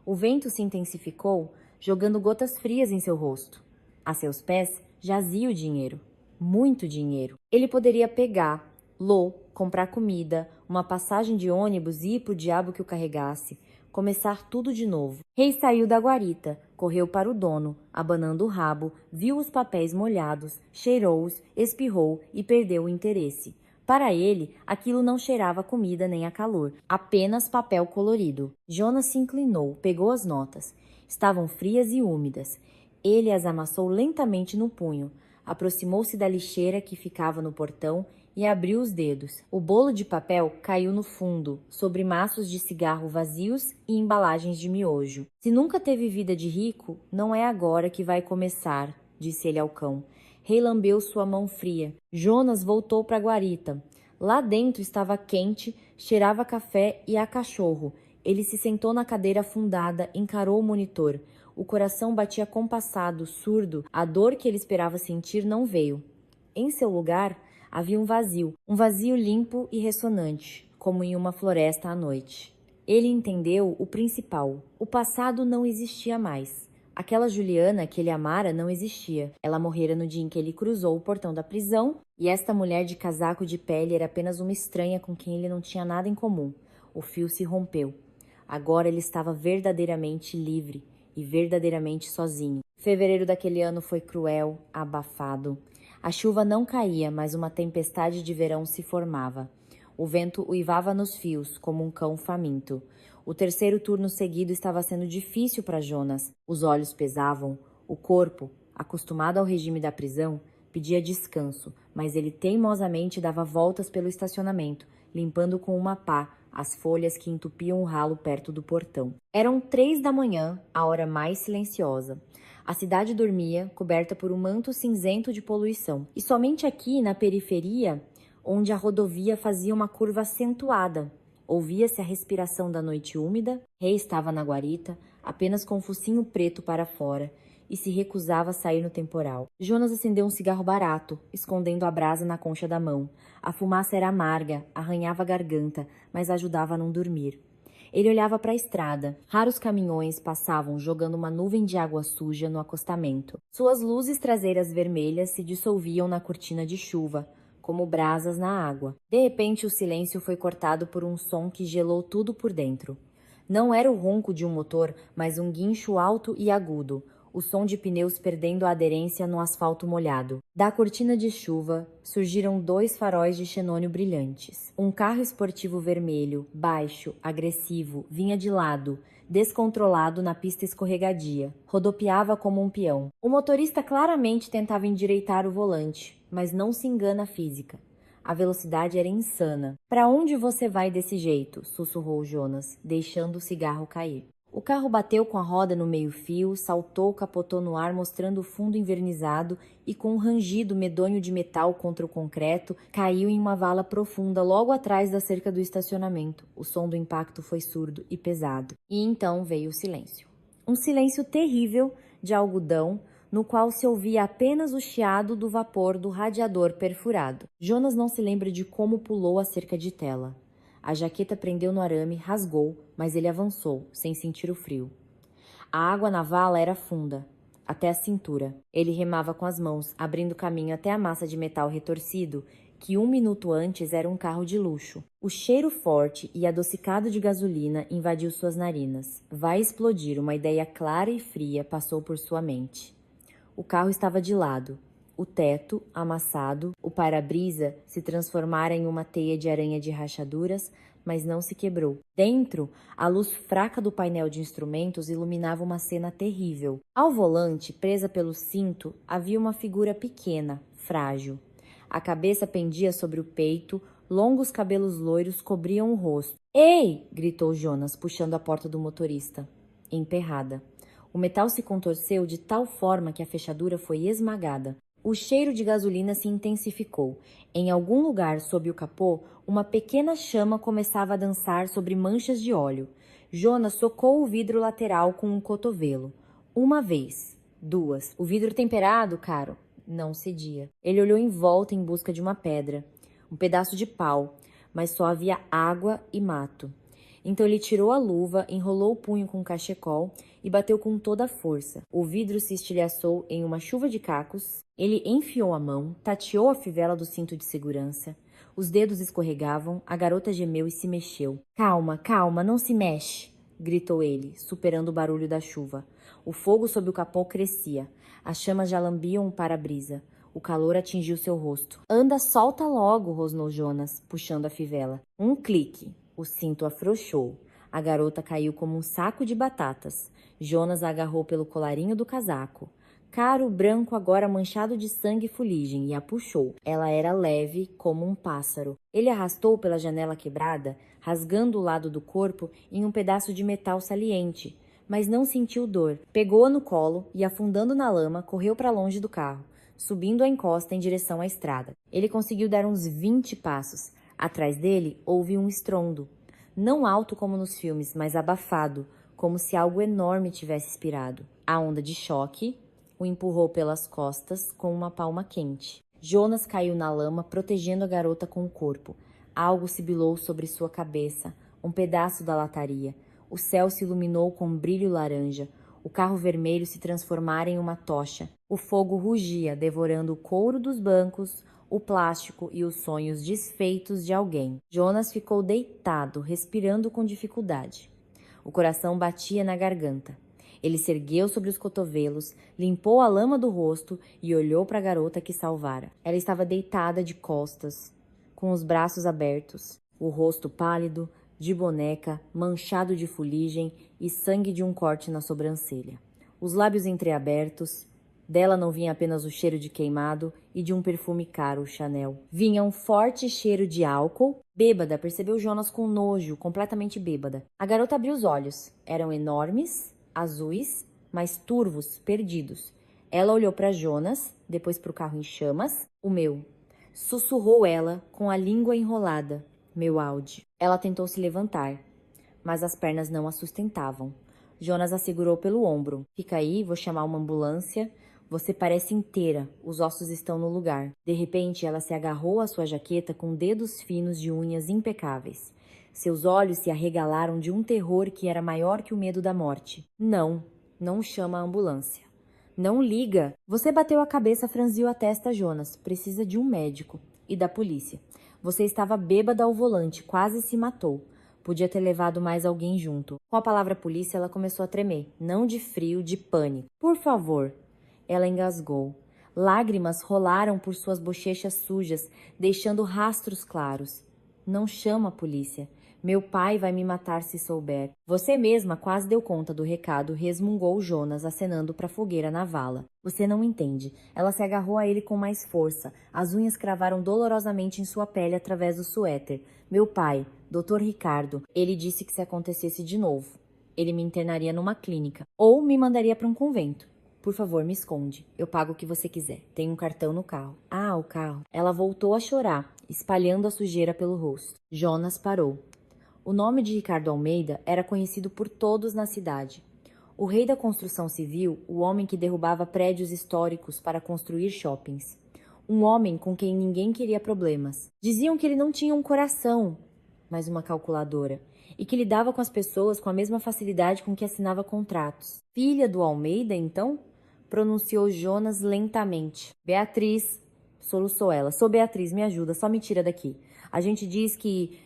A: O vento se intensificou, jogando gotas frias em seu rosto. A seus pés jazia o dinheiro. Muito dinheiro. Ele poderia pegá-lo, comprar comida, uma passagem de ônibus e ir pro diabo que o carregasse. Começar tudo de novo. Rei saiu da guarita, correu para o dono, abanando o rabo, viu os papéis molhados, cheirou-os, espirrou e perdeu o interesse. Para ele, aquilo não cheirava a comida nem a calor, apenas papel colorido. Jonas se inclinou, pegou as notas. Estavam frias e úmidas. Ele as amassou lentamente no punho, aproximou-se da lixeira que ficava no portão e abriu os dedos. O bolo de papel caiu no fundo, sobre maços de cigarro vazios e embalagens de miojo. Se nunca teve vida de rico, não é agora que vai começar, disse ele ao cão. Rei lambeu sua mão fria. Jonas voltou para a guarita. Lá dentro estava quente, cheirava a café e a cachorro. Ele se sentou na cadeira afundada, encarou o monitor. O coração batia compassado, surdo. A dor que ele esperava sentir não veio. Em seu lugar, havia um vazio limpo e ressonante, como em uma floresta à noite. Ele entendeu o principal. O passado não existia mais. Aquela Juliana que ele amara não existia. Ela morrera no dia em que ele cruzou o portão da prisão, e esta mulher de casaco de pele era apenas uma estranha com quem ele não tinha nada em comum. O fio se rompeu. Agora ele estava verdadeiramente livre e verdadeiramente sozinho. Fevereiro daquele ano foi cruel, abafado. A chuva não caía, mas uma tempestade de verão se formava. O vento uivava nos fios, como um cão faminto. O terceiro turno seguido estava sendo difícil para Jonas. Os olhos pesavam. O corpo, acostumado ao regime da prisão, pedia descanso, mas ele teimosamente dava voltas pelo estacionamento, limpando com uma pá as folhas que entupiam o ralo perto do portão. Eram 3 da manhã, a hora mais silenciosa. A cidade dormia, coberta por um manto cinzento de poluição. E somente aqui, na periferia, onde a rodovia fazia uma curva acentuada, ouvia-se a respiração da noite úmida. Rei estava na guarita, apenas com o focinho preto para fora, e se recusava a sair no temporal. Jonas acendeu um cigarro barato, escondendo a brasa na concha da mão. A fumaça era amarga, arranhava a garganta, mas ajudava a não dormir. Ele olhava para a estrada. Raros caminhões passavam jogando uma nuvem de água suja no acostamento. Suas luzes traseiras vermelhas se dissolviam na cortina de chuva, como brasas na água. De repente, o silêncio foi cortado por um som que gelou tudo por dentro. Não era o ronco de um motor, mas um guincho alto e agudo, o som de pneus perdendo a aderência no asfalto molhado. Da cortina de chuva, surgiram 2 faróis de xenônio brilhantes. Um carro esportivo vermelho, baixo, agressivo, vinha de lado, descontrolado na pista escorregadia. Rodopiava como um peão. O motorista claramente tentava endireitar o volante, mas não se engana a física. A velocidade era insana. "Para onde você vai desse jeito?", sussurrou Jonas, deixando o cigarro cair. O carro bateu com a roda no meio-fio, saltou, capotou no ar, mostrando o fundo envernizado e, com um rangido medonho de metal contra o concreto, caiu em uma vala profunda logo atrás da cerca do estacionamento. O som do impacto foi surdo e pesado. E então veio o silêncio. Um silêncio terrível de algodão, no qual se ouvia apenas o chiado do vapor do radiador perfurado. Jonas não se lembra de como pulou a cerca de tela. A jaqueta prendeu no arame, rasgou, mas ele avançou, sem sentir o frio. A água na vala era funda, até a cintura. Ele remava com as mãos, abrindo caminho até a massa de metal retorcido, que 1 minuto antes era um carro de luxo. O cheiro forte e adocicado de gasolina invadiu suas narinas. Vai explodir, uma ideia clara e fria passou por sua mente. O carro estava de lado. o teto, amassado, o para-brisa se transformara em uma teia de aranha de rachaduras, mas não se quebrou. Dentro, a luz fraca do painel de instrumentos iluminava uma cena terrível. Ao volante, presa pelo cinto, havia uma figura pequena, frágil. A cabeça pendia sobre o peito, longos cabelos loiros cobriam o rosto. "Ei!" gritou Jonas, puxando a porta do motorista. Emperrada. O metal se contorceu de tal forma que a fechadura foi esmagada. O cheiro de gasolina se intensificou. Em algum lugar sob o capô, uma pequena chama começava a dançar sobre manchas de óleo. Jonas socou o vidro lateral com um cotovelo. Uma vez, duas. O vidro temperado, caro, não cedia. Ele olhou em volta em busca de uma pedra, um pedaço de pau, mas só havia água e mato. Então ele tirou a luva, enrolou o punho com um cachecol e bateu com toda a força. O vidro se estilhaçou em uma chuva de cacos. Ele enfiou a mão, tateou a fivela do cinto de segurança. Os dedos escorregavam, a garota gemeu e se mexeu. "Calma, calma, não se mexe!" gritou ele, superando o barulho da chuva. O fogo sob o capô crescia. As chamas já lambiam o para-brisa. O calor atingiu seu rosto. "Anda, solta logo!" rosnou Jonas, puxando a fivela. Um clique. O cinto afrouxou. A garota caiu como um saco de batatas. Jonas a agarrou pelo colarinho do casaco. Caro branco agora manchado de sangue e fuligem e a puxou. Ela era leve como um pássaro. Ele arrastou pela janela quebrada, rasgando o lado do corpo em um pedaço de metal saliente, mas não sentiu dor. Pegou-a no colo e, afundando na lama, correu para longe do carro, subindo a encosta em direção à estrada. Ele conseguiu dar uns 20 passos. Atrás dele houve um estrondo. Não alto como nos filmes, mas abafado, como se algo enorme tivesse expirado. A onda de choque o empurrou pelas costas com uma palma quente. Jonas caiu na lama, protegendo a garota com o corpo. Algo sibilou sobre sua cabeça, um pedaço da lataria. O céu se iluminou com um brilho laranja. O carro vermelho se transformara em uma tocha. O fogo rugia, devorando o couro dos bancos, o plástico e os sonhos desfeitos de alguém. Jonas ficou deitado, respirando com dificuldade. O coração batia na garganta. Ele se ergueu sobre os cotovelos, limpou a lama do rosto e olhou para a garota que salvara. Ela estava deitada de costas, com os braços abertos, o rosto pálido, de boneca, manchado de fuligem e sangue de um corte na sobrancelha. Os lábios entreabertos. Dela não vinha apenas o cheiro de queimado e de um perfume caro, Chanel. Vinha um forte cheiro de álcool. Bêbada, percebeu Jonas com nojo, completamente bêbada. A garota abriu os olhos. Eram enormes, azuis, mas turvos, perdidos. Ela olhou para Jonas, depois para o carro em chamas. "O meu." Sussurrou ela, com a língua enrolada. "Meu Audi." Ela tentou se levantar, mas as pernas não a sustentavam. Jonas a segurou pelo ombro. "Fica aí, vou chamar uma ambulância. Você parece inteira, os ossos estão no lugar." De repente, ela se agarrou à sua jaqueta com dedos finos de unhas impecáveis. Seus olhos se arregalaram de um terror que era maior que o medo da morte. "Não, não chama a ambulância." "Não liga." "Você bateu a cabeça", franziu a testa Jonas. "Precisa de um médico." "E da polícia." "Você estava bêbada ao volante, quase se matou. Podia ter levado mais alguém junto." Com a palavra polícia, ela começou a tremer. Não de frio, de pânico. "Por favor." Ela engasgou. Lágrimas rolaram por suas bochechas sujas, deixando rastros claros. "Não chama a polícia. Meu pai vai me matar se souber." "Você mesma quase deu conta do recado", resmungou Jonas, acenando para a fogueira na vala. "Você não entende." Ela se agarrou a ele com mais força. As unhas cravaram dolorosamente em sua pele através do suéter. "Meu pai, Dr. Ricardo, ele disse que se acontecesse de novo, ele me internaria numa clínica ou me mandaria para um convento. Por favor, me esconde. Eu pago o que você quiser. Tem um cartão no carro." "Ah, o carro." Ela voltou a chorar, espalhando a sujeira pelo rosto. Jonas parou. O nome de Ricardo Almeida era conhecido por todos na cidade. O rei da construção civil, o homem que derrubava prédios históricos para construir shoppings. Um homem com quem ninguém queria problemas. Diziam que ele não tinha um coração, mas uma calculadora, e que lidava com as pessoas com a mesma facilidade com que assinava contratos. "Filha do Almeida, então?" pronunciou Jonas lentamente. "Beatriz", soluçou ela. "Sou Beatriz, me ajuda, só me tira daqui. A gente diz que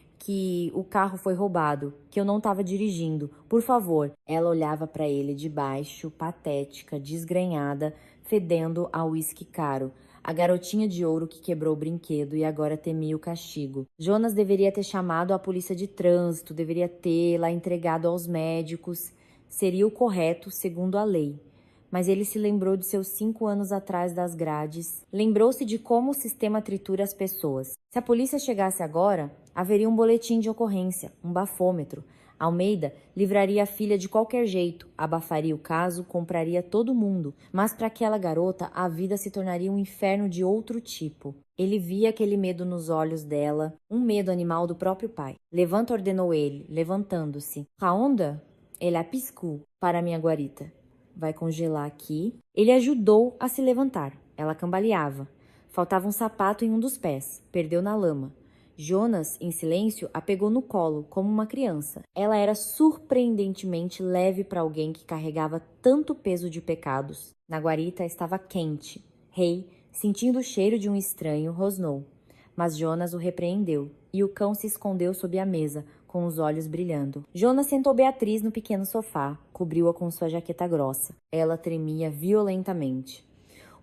A: o carro foi roubado, que eu não estava dirigindo. Por favor." Ela olhava para ele de baixo, patética, desgrenhada, fedendo a uísque caro. A garotinha de ouro que quebrou o brinquedo e agora temia o castigo. Jonas deveria ter chamado a polícia de trânsito, deveria tê-la entregado aos médicos. Seria o correto, segundo a lei. Mas ele se lembrou de seus 5 anos atrás das grades. Lembrou-se de como o sistema tritura as pessoas. Se a polícia chegasse agora, haveria um boletim de ocorrência, um bafômetro. Almeida livraria a filha de qualquer jeito, abafaria o caso, compraria todo mundo. Mas para aquela garota, a vida se tornaria um inferno de outro tipo. Ele via aquele medo nos olhos dela, um medo animal do próprio pai. Levanta, ordenou ele, levantando-se. Raonda? Ele apiscou para minha guarita. Vai congelar aqui. Ele ajudou a se levantar. Ela cambaleava. Faltava um sapato em um dos pés. Perdeu na lama. Jonas, em silêncio, a pegou no colo, como uma criança. Ela era surpreendentemente leve para alguém que carregava tanto peso de pecados. Na guarita estava quente. Rei, sentindo o cheiro de um estranho, rosnou. Mas Jonas o repreendeu, e o cão se escondeu sob a mesa, com os olhos brilhando. Jonas sentou Beatriz no pequeno sofá, cobriu-a com sua jaqueta grossa. Ela tremia violentamente.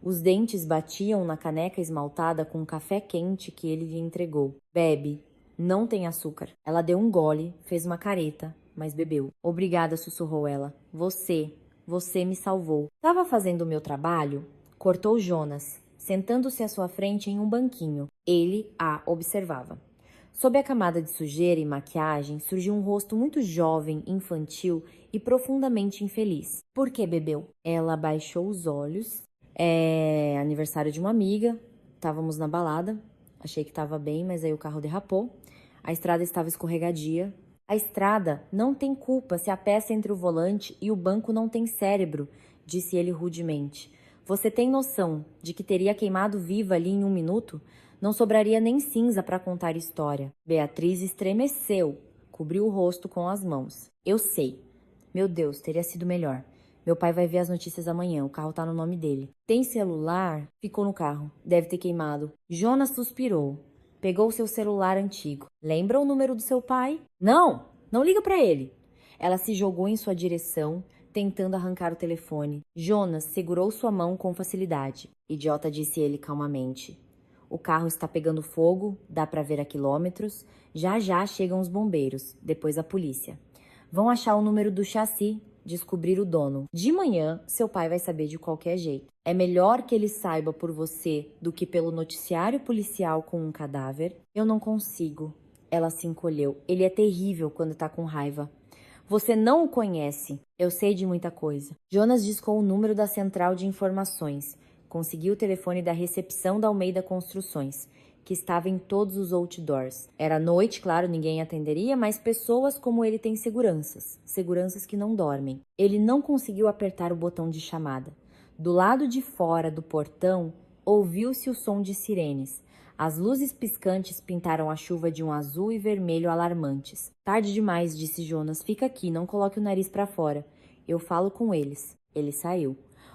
A: Os dentes batiam na caneca esmaltada com o café quente que ele lhe entregou. Bebe, não tem açúcar. Ela deu um gole, fez uma careta, mas bebeu. Obrigada, sussurrou ela. Você me salvou. Estava fazendo o meu trabalho? Cortou Jonas, sentando-se à sua frente em um banquinho. Ele a observava. Sob a camada de sujeira e maquiagem, surgiu um rosto muito jovem, infantil e profundamente infeliz. Por que bebeu? Ela baixou os olhos. É aniversário de uma amiga. Estávamos na balada. Achei que estava bem, mas aí o carro derrapou. A estrada estava escorregadia. A estrada não tem culpa se a peça entre o volante e o banco não tem cérebro, disse ele rudemente. Você tem noção de que teria queimado viva ali em 1 minuto? Não sobraria nem cinza para contar história. Beatriz estremeceu, cobriu o rosto com as mãos. Eu sei. Meu Deus, teria sido melhor. Meu pai vai ver as notícias amanhã, o carro tá no nome dele. Tem celular? Ficou no carro. Deve ter queimado. Jonas suspirou. Pegou seu celular antigo. Lembra o número do seu pai? Não liga para ele. Ela se jogou em sua direção, tentando arrancar o telefone. Jonas segurou sua mão com facilidade. Idiota, disse ele calmamente. O carro está pegando fogo, dá para ver a quilômetros. Já já chegam os bombeiros, depois a polícia. Vão achar o número do chassi, descobrir o dono. De manhã, seu pai vai saber de qualquer jeito. É melhor que ele saiba por você do que pelo noticiário policial com um cadáver. Eu não consigo. Ela se encolheu. Ele é terrível quando tá com raiva. Você não o conhece. Eu sei de muita coisa. Jonas discou o número da central de informações. Conseguiu o telefone da recepção da Almeida Construções, que estava em todos os outdoors. Era noite, claro, ninguém atenderia, mas pessoas como ele têm seguranças que não dormem. Ele não conseguiu apertar o botão de chamada. Do lado de fora do portão, ouviu-se o som de sirenes. As luzes piscantes pintaram a chuva de um azul e vermelho alarmantes. Tarde demais, disse Jonas. Fica aqui, não coloque o nariz para fora. Eu falo com eles. Ele saiu.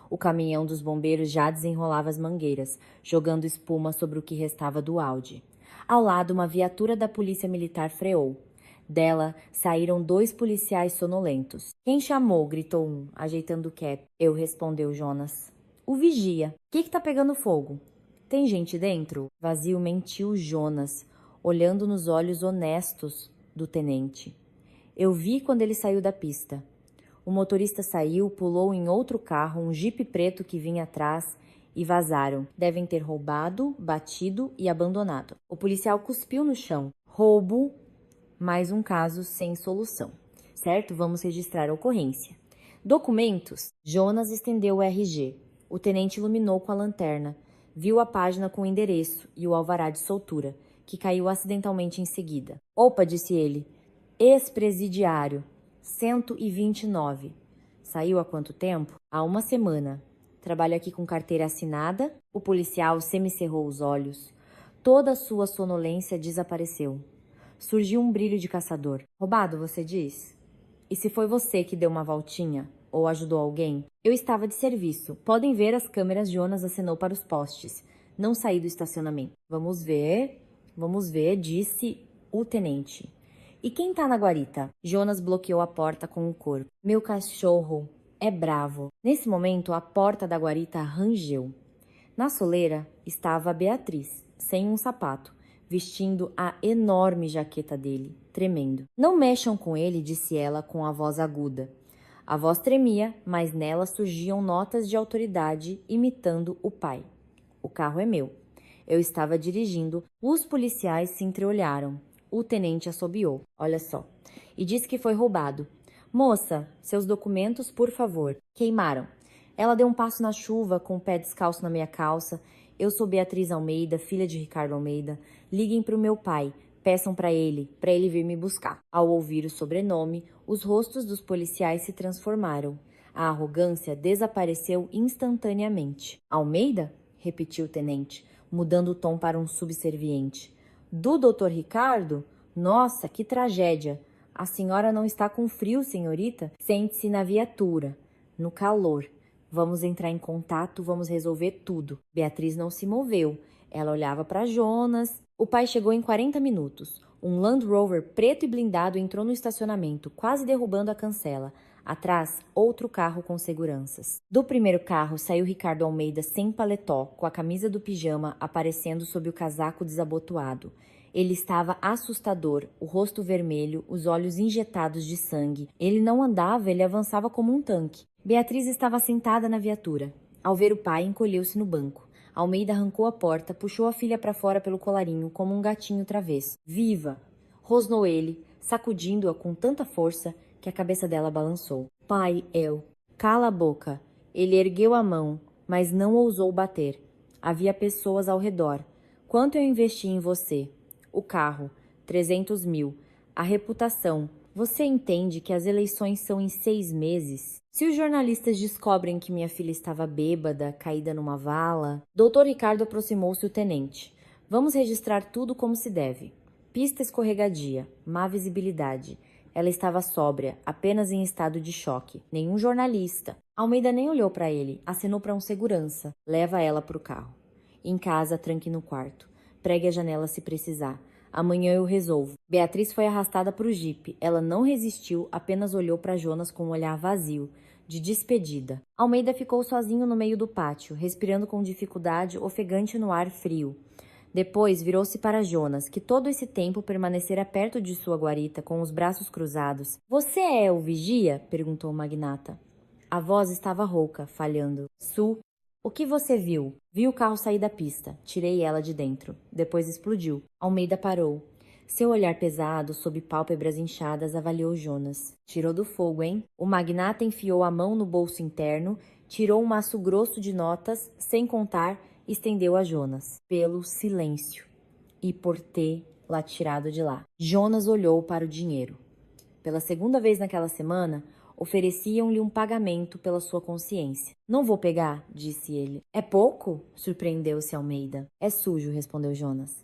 A: O caminhão dos bombeiros já desenrolava as mangueiras, jogando espuma sobre o que restava do Audi. Ao lado, uma viatura da polícia militar freou. Dela saíram 2 policiais sonolentos. Quem chamou? Gritou um, ajeitando o cap. Eu, respondeu Jonas. O vigia. Que tá pegando fogo? Tem gente dentro? Vazio, mentiu Jonas, olhando nos olhos honestos do tenente. Eu vi quando ele saiu da pista. O motorista saiu, pulou em outro carro, um jipe preto que vinha atrás, e vazaram. Devem ter roubado, batido e abandonado. O policial cuspiu no chão. Roubo, mais um caso sem solução. Certo? Vamos registrar a ocorrência. Documentos? Jonas estendeu o RG. O tenente iluminou com a lanterna. Viu a página com o endereço e o alvará de soltura, que caiu acidentalmente em seguida. Opa, disse ele. Ex-presidiário. 129. Saiu há quanto tempo? Há 1 semana. Trabalha aqui com carteira assinada. O policial semicerrou os olhos. Toda a sua sonolência desapareceu. Surgiu um brilho de caçador. Roubado, você diz? E se foi você que deu uma voltinha? Ou ajudou alguém? Eu estava de serviço. Podem ver as câmeras. Jonas acenou para os postes. Não saí do estacionamento. Vamos ver, disse o tenente. E quem tá na guarita? Jonas bloqueou a porta com o corpo. Meu cachorro é bravo. Nesse momento, a porta da guarita rangeu. Na soleira estava a Beatriz, sem um sapato, vestindo a enorme jaqueta dele, tremendo. Não mexam com ele, disse ela com a voz aguda. A voz tremia, mas nela surgiam notas de autoridade, imitando o pai. O carro é meu. Eu estava dirigindo. Os policiais se entreolharam. O tenente assobiou. Olha só. E disse que foi roubado. Moça, seus documentos, por favor. Queimaram. Ela deu um passo na chuva, com o pé descalço na minha calça. Eu sou Beatriz Almeida, filha de Ricardo Almeida. Liguem para o meu pai. Peçam para ele vir me buscar. Ao ouvir o sobrenome, os rostos dos policiais se transformaram. A arrogância desapareceu instantaneamente. Almeida? Repetiu o tenente, mudando o tom para um subserviente. Do Dr. Ricardo? Nossa, que tragédia! A senhora não está com frio, senhorita? Sente-se na viatura, no calor. Vamos entrar em contato, vamos resolver tudo. Beatriz não se moveu. Ela olhava para Jonas. O pai chegou em 40 minutos. Um Land Rover preto e blindado entrou no estacionamento, quase derrubando a cancela. Atrás, outro carro com seguranças. Do primeiro carro saiu Ricardo Almeida sem paletó, com a camisa do pijama aparecendo sob o casaco desabotoado. Ele estava assustador, o rosto vermelho, os olhos injetados de sangue. Ele não andava, ele avançava como um tanque. Beatriz estava sentada na viatura. Ao ver o pai, encolheu-se no banco. Almeida arrancou a porta, puxou a filha para fora pelo colarinho, como um gatinho travesso. Viva! Rosnou ele, sacudindo-a com tanta força que a cabeça dela balançou. Pai, eu. Cala a boca. Ele ergueu a mão, mas não ousou bater. Havia pessoas ao redor. Quanto eu investi em você? O carro, 300 mil. A reputação. Você entende que as eleições são em 6 meses? Se os jornalistas descobrem que minha filha estava bêbada, caída numa vala... Doutor Ricardo aproximou-se o tenente. Vamos registrar tudo como se deve. Pista escorregadia, má visibilidade. Ela estava sóbria, apenas em estado de choque. Nenhum jornalista. Almeida nem olhou para ele, acenou para um segurança. Leva ela para o carro. Em casa, tranque no quarto. Pregue a janela se precisar. Amanhã eu resolvo. Beatriz foi arrastada para o jipe. Ela não resistiu, apenas olhou para Jonas com um olhar vazio, de despedida. Almeida ficou sozinho no meio do pátio, respirando com dificuldade, ofegante no ar frio. Depois virou-se para Jonas, que todo esse tempo permanecera perto de sua guarita, com os braços cruzados. Você é o vigia? Perguntou o magnata. A voz estava rouca, falhando. Su, o que você viu? Vi o carro sair da pista. Tirei ela de dentro. Depois explodiu. Almeida parou. Seu olhar pesado, sob pálpebras inchadas, avaliou Jonas. Tirou do fogo, hein? O magnata enfiou a mão no bolso interno, tirou um maço grosso de notas, sem contar, estendeu a Jonas. Pelo silêncio. E por ter lá tirado de lá. Jonas olhou para o dinheiro. Pela segunda vez naquela semana, ofereciam-lhe um pagamento pela sua consciência. Não vou pegar, disse ele. É pouco? Surpreendeu-se Almeida. É sujo, respondeu Jonas.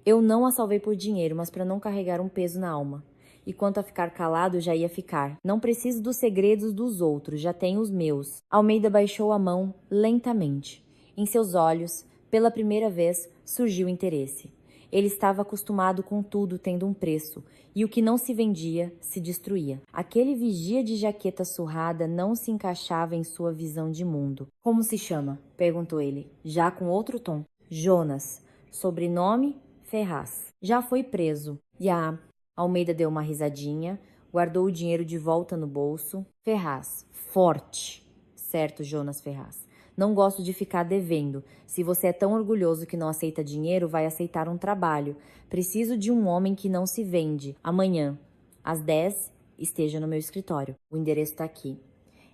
A: Eu não a salvei por dinheiro, mas para não carregar um peso na alma. E quanto a ficar calado, já ia ficar. Não preciso dos segredos dos outros, já tenho os meus. Almeida baixou a mão lentamente. Em seus olhos, pela primeira vez, surgiu interesse. Ele estava acostumado com tudo tendo um preço, e o que não se vendia, se destruía. Aquele vigia de jaqueta surrada não se encaixava em sua visão de mundo. Como se chama? Perguntou ele, já com outro tom. Jonas. Sobrenome? Ferraz. Já foi preso. Já. Almeida deu uma risadinha, guardou o dinheiro de volta no bolso. Ferraz. Forte. Certo, Jonas Ferraz. Não gosto de ficar devendo. Se você é tão orgulhoso que não aceita dinheiro, vai aceitar um trabalho. Preciso de um homem que não se vende. Amanhã, às 10, esteja no meu escritório. O endereço está aqui.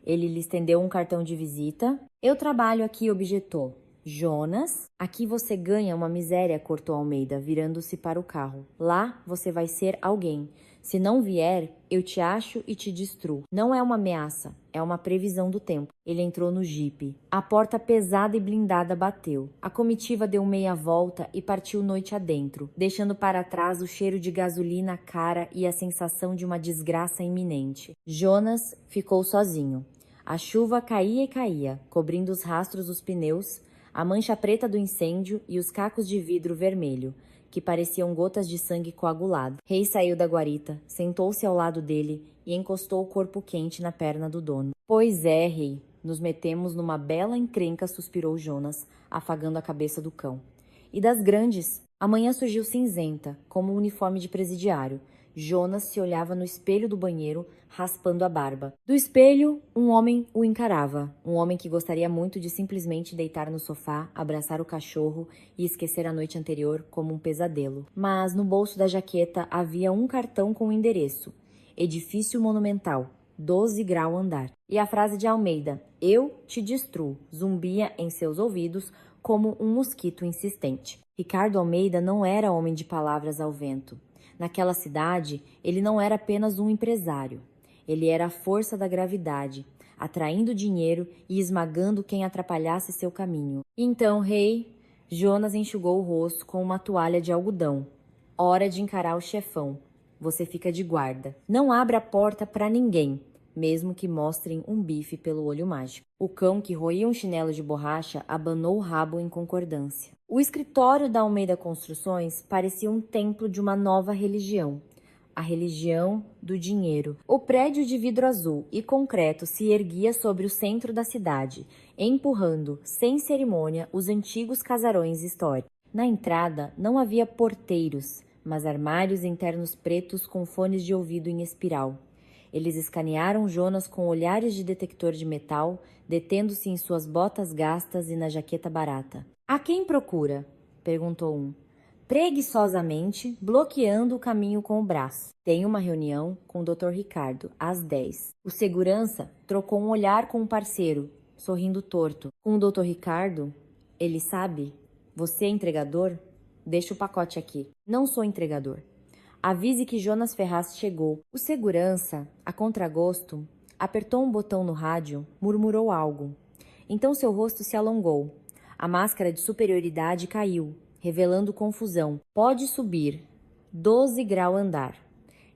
A: Ele lhe estendeu um cartão de visita. Eu trabalho aqui, objetou. Jonas, aqui você ganha uma miséria, cortou Almeida, virando-se para o carro. Lá você vai ser alguém. Se não vier, eu te acho e te destruo. Não é uma ameaça, é uma previsão do tempo. Ele entrou no jipe. A porta pesada e blindada bateu. A comitiva deu meia volta e partiu noite adentro, deixando para trás o cheiro de gasolina, cara e a sensação de uma desgraça iminente. Jonas ficou sozinho. A chuva caía e caía, cobrindo os rastros dos pneus, a mancha preta do incêndio e os cacos de vidro vermelho, que pareciam gotas de sangue coagulado. Rei saiu da guarita, sentou-se ao lado dele e encostou o corpo quente na perna do dono. Pois é, Rei. Nos metemos numa bela encrenca, suspirou Jonas, afagando a cabeça do cão. E das grandes? A manhã surgiu cinzenta, como um uniforme de presidiário. Jonas se olhava no espelho do banheiro, raspando a barba. Do espelho, um homem o encarava. Um homem que gostaria muito de simplesmente deitar no sofá, abraçar o cachorro e esquecer a noite anterior como um pesadelo. Mas no bolso da jaqueta havia um cartão com o endereço. Edifício Monumental, 12 grau andar. E a frase de Almeida, eu te destruo, zumbia em seus ouvidos como um mosquito insistente. Ricardo Almeida não era homem de palavras ao vento. Naquela cidade, ele não era apenas um empresário. Ele era a força da gravidade, atraindo dinheiro e esmagando quem atrapalhasse seu caminho. Então, rei, Jonas enxugou o rosto com uma toalha de algodão. Hora de encarar o chefão. Você fica de guarda. Não abra a porta para ninguém, mesmo que mostrem um bife pelo olho mágico. O cão, que roía um chinelo de borracha, abanou o rabo em concordância. O escritório da Almeida Construções parecia um templo de uma nova religião. A religião do dinheiro. O prédio de vidro azul e concreto se erguia sobre o centro da cidade, empurrando, sem cerimônia, os antigos casarões históricos. Na entrada não havia porteiros, mas armários internos pretos com fones de ouvido em espiral. Eles escanearam Jonas com olhares de detector de metal, detendo-se em suas botas gastas e na jaqueta barata. A quem procura? Perguntou um, preguiçosamente, bloqueando o caminho com o braço. Tenho uma reunião com o Dr. Ricardo, às 10. O segurança trocou um olhar com o parceiro, sorrindo torto. Com o Dr. Ricardo? Ele sabe? Você é entregador? Deixa o pacote aqui. Não sou entregador. Avise que Jonas Ferraz chegou. O segurança, a contragosto, apertou um botão no rádio, murmurou algo. Então seu rosto se alongou. A máscara de superioridade caiu, revelando confusão. Pode subir. 12 grau andar.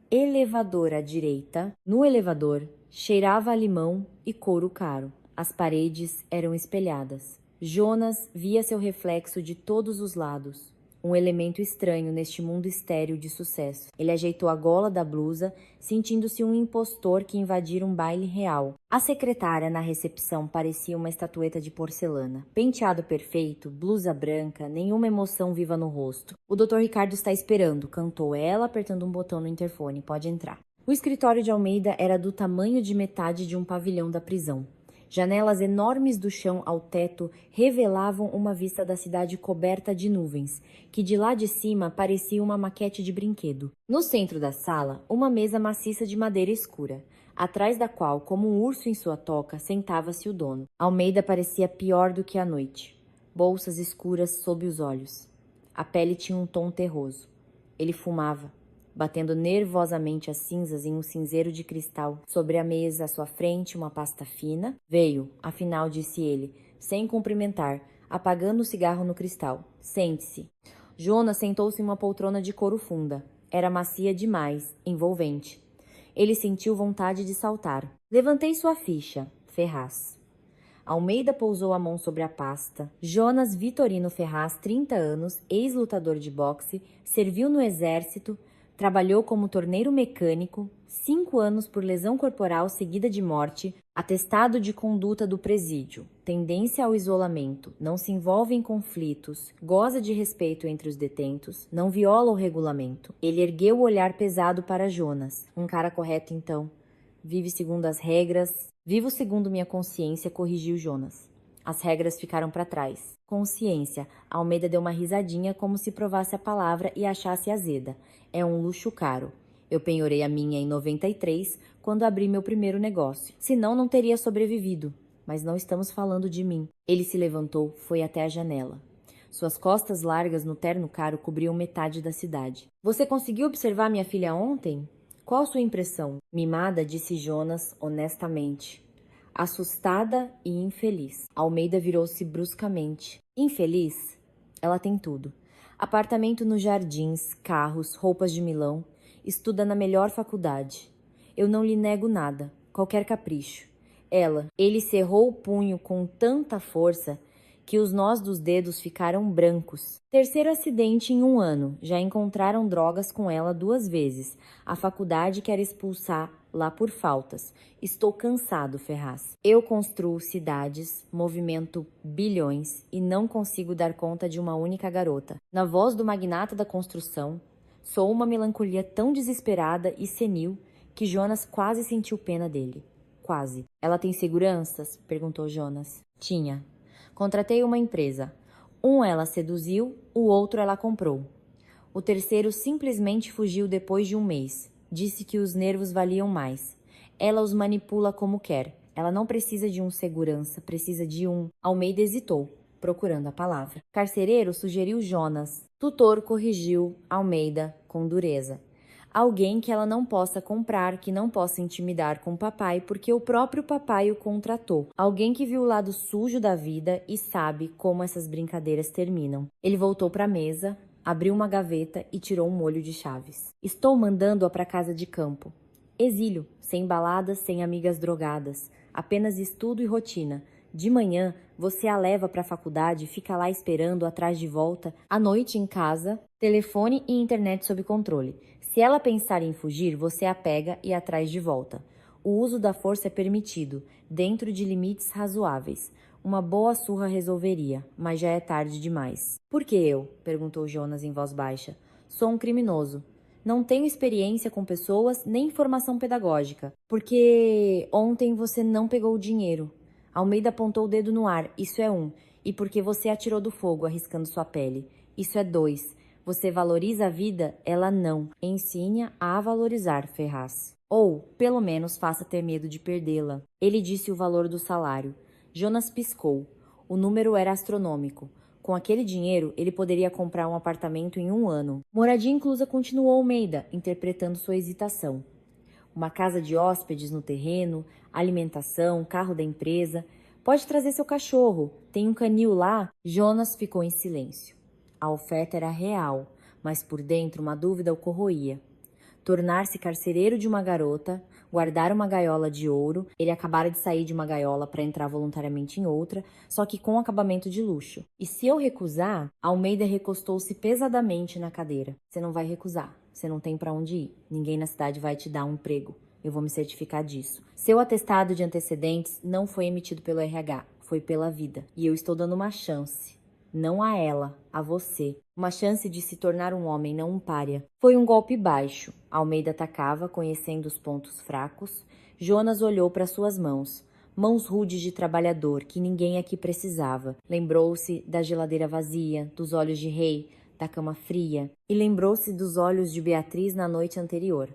A: Elevador à direita. No elevador, cheirava a limão e couro caro. As paredes eram espelhadas. Jonas via seu reflexo de todos os lados. Um elemento estranho neste mundo estéril de sucesso. Ele ajeitou a gola da blusa, sentindo-se um impostor que invadira um baile real. A secretária na recepção parecia uma estatueta de porcelana. Penteado perfeito, blusa branca, nenhuma emoção viva no rosto. O Dr. Ricardo está esperando, cantou ela, apertando um botão no interfone. Pode entrar. O escritório de Almeida era do tamanho de metade de um pavilhão da prisão. Janelas enormes do chão ao teto revelavam uma vista da cidade coberta de nuvens, que de lá de cima parecia uma maquete de brinquedo. No centro da sala, uma mesa maciça de madeira escura, atrás da qual, como um urso em sua toca, sentava-se o dono. Almeida parecia pior do que a noite. Bolsas escuras sob os olhos. A pele tinha um tom terroso. Ele fumava, batendo nervosamente as cinzas em um cinzeiro de cristal. Sobre a mesa, à sua frente, uma pasta fina. Veio, afinal, disse ele, sem cumprimentar, apagando o cigarro no cristal. Sente-se. Jonas sentou-se em uma poltrona de couro funda. Era macia demais, envolvente. Ele sentiu vontade de saltar. Levantei sua ficha, Ferraz. Almeida pousou a mão sobre a pasta. Jonas Vitorino Ferraz, 30 anos, ex-lutador de boxe, serviu no exército. Trabalhou como torneiro mecânico, 5 anos por lesão corporal seguida de morte, atestado de conduta do presídio, tendência ao isolamento, não se envolve em conflitos, goza de respeito entre os detentos, não viola o regulamento. Ele ergueu o olhar pesado para Jonas. Um cara correto, então. Vive segundo as regras. Vivo segundo minha consciência, corrigiu Jonas. As regras ficaram para trás. Consciência. Almeida deu uma risadinha como se provasse a palavra e achasse azeda. É um luxo caro. Eu penhorei a minha em 93, quando abri meu primeiro negócio. Senão não teria sobrevivido. Mas não estamos falando de mim. Ele se levantou, foi até a janela. Suas costas largas no terno caro cobriam metade da cidade. Você conseguiu observar minha filha ontem? Qual sua impressão? Mimada, disse Jonas, honestamente. Assustada e infeliz. Almeida virou-se bruscamente. Infeliz? Ela tem tudo. Apartamento nos Jardins, carros, roupas de Milão. Estuda na melhor faculdade. Eu não lhe nego nada, qualquer capricho. Ele cerrou o punho com tanta força que os nós dos dedos ficaram brancos. Terceiro acidente em 1 ano. Já encontraram drogas com ela 2 vezes. A faculdade quer expulsar lá por faltas. Estou cansado, Ferraz. Eu construo cidades, movimento bilhões e não consigo dar conta de uma única garota. Na voz do magnata da construção, soou uma melancolia tão desesperada e senil que Jonas quase sentiu pena dele. Quase. Ela tem seguranças? Perguntou Jonas. Tinha. Contratei uma empresa. Um ela seduziu, o outro ela comprou. O terceiro simplesmente fugiu depois de 1 mês. Disse que os nervos valiam mais. Ela os manipula como quer. Ela não precisa de um segurança, precisa de um. Almeida hesitou, procurando a palavra. Carcereiro sugeriu Jonas. Tutor corrigiu Almeida com dureza. Alguém que ela não possa comprar, que não possa intimidar com o papai, porque o próprio papai o contratou. Alguém que viu o lado sujo da vida e sabe como essas brincadeiras terminam. Ele voltou para a mesa, abriu uma gaveta e tirou um molho de chaves. Estou mandando-a para casa de campo. Exílio, sem baladas, sem amigas drogadas. Apenas estudo e rotina. De manhã, você a leva para a faculdade, fica lá esperando atrás de volta. À noite, em casa, telefone e internet sob controle. Se ela pensar em fugir, você a pega e a traz de volta. O uso da força é permitido, dentro de limites razoáveis. Uma boa surra resolveria, mas já é tarde demais. Por que eu? Perguntou Jonas em voz baixa. Sou um criminoso. Não tenho experiência com pessoas nem formação pedagógica. Porque ontem você não pegou o dinheiro. Almeida apontou o dedo no ar. Isso é 1. E porque você atirou do fogo, arriscando sua pele. Isso é 2. Você valoriza a vida? Ela não. Ensine-a a valorizar, Ferraz. Ou, pelo menos, faça ter medo de perdê-la. Ele disse o valor do salário. Jonas piscou. O número era astronômico. Com aquele dinheiro, ele poderia comprar um apartamento em 1 ano. Moradia inclusa, continuou Almeida, interpretando sua hesitação. Uma casa de hóspedes no terreno, alimentação, carro da empresa. Pode trazer seu cachorro. Tem um canil lá? Jonas ficou em silêncio. A oferta era real, mas por dentro uma dúvida o corroía. Tornar-se carcereiro de uma garota, guardar uma gaiola de ouro, ele acabara de sair de uma gaiola para entrar voluntariamente em outra, só que com acabamento de luxo. E se eu recusar? Almeida recostou-se pesadamente na cadeira. Você não vai recusar. Você não tem para onde ir. Ninguém na cidade vai te dar um emprego. Eu vou me certificar disso. Seu atestado de antecedentes não foi emitido pelo RH, foi pela vida. E eu estou dando uma chance. Não a ela, a você. Uma chance de se tornar um homem, não um pária. Foi um golpe baixo. Almeida atacava, conhecendo os pontos fracos. Jonas olhou para suas mãos. Mãos rudes de trabalhador, que ninguém aqui precisava. Lembrou-se da geladeira vazia, dos olhos de rei, da cama fria. E lembrou-se dos olhos de Beatriz na noite anterior.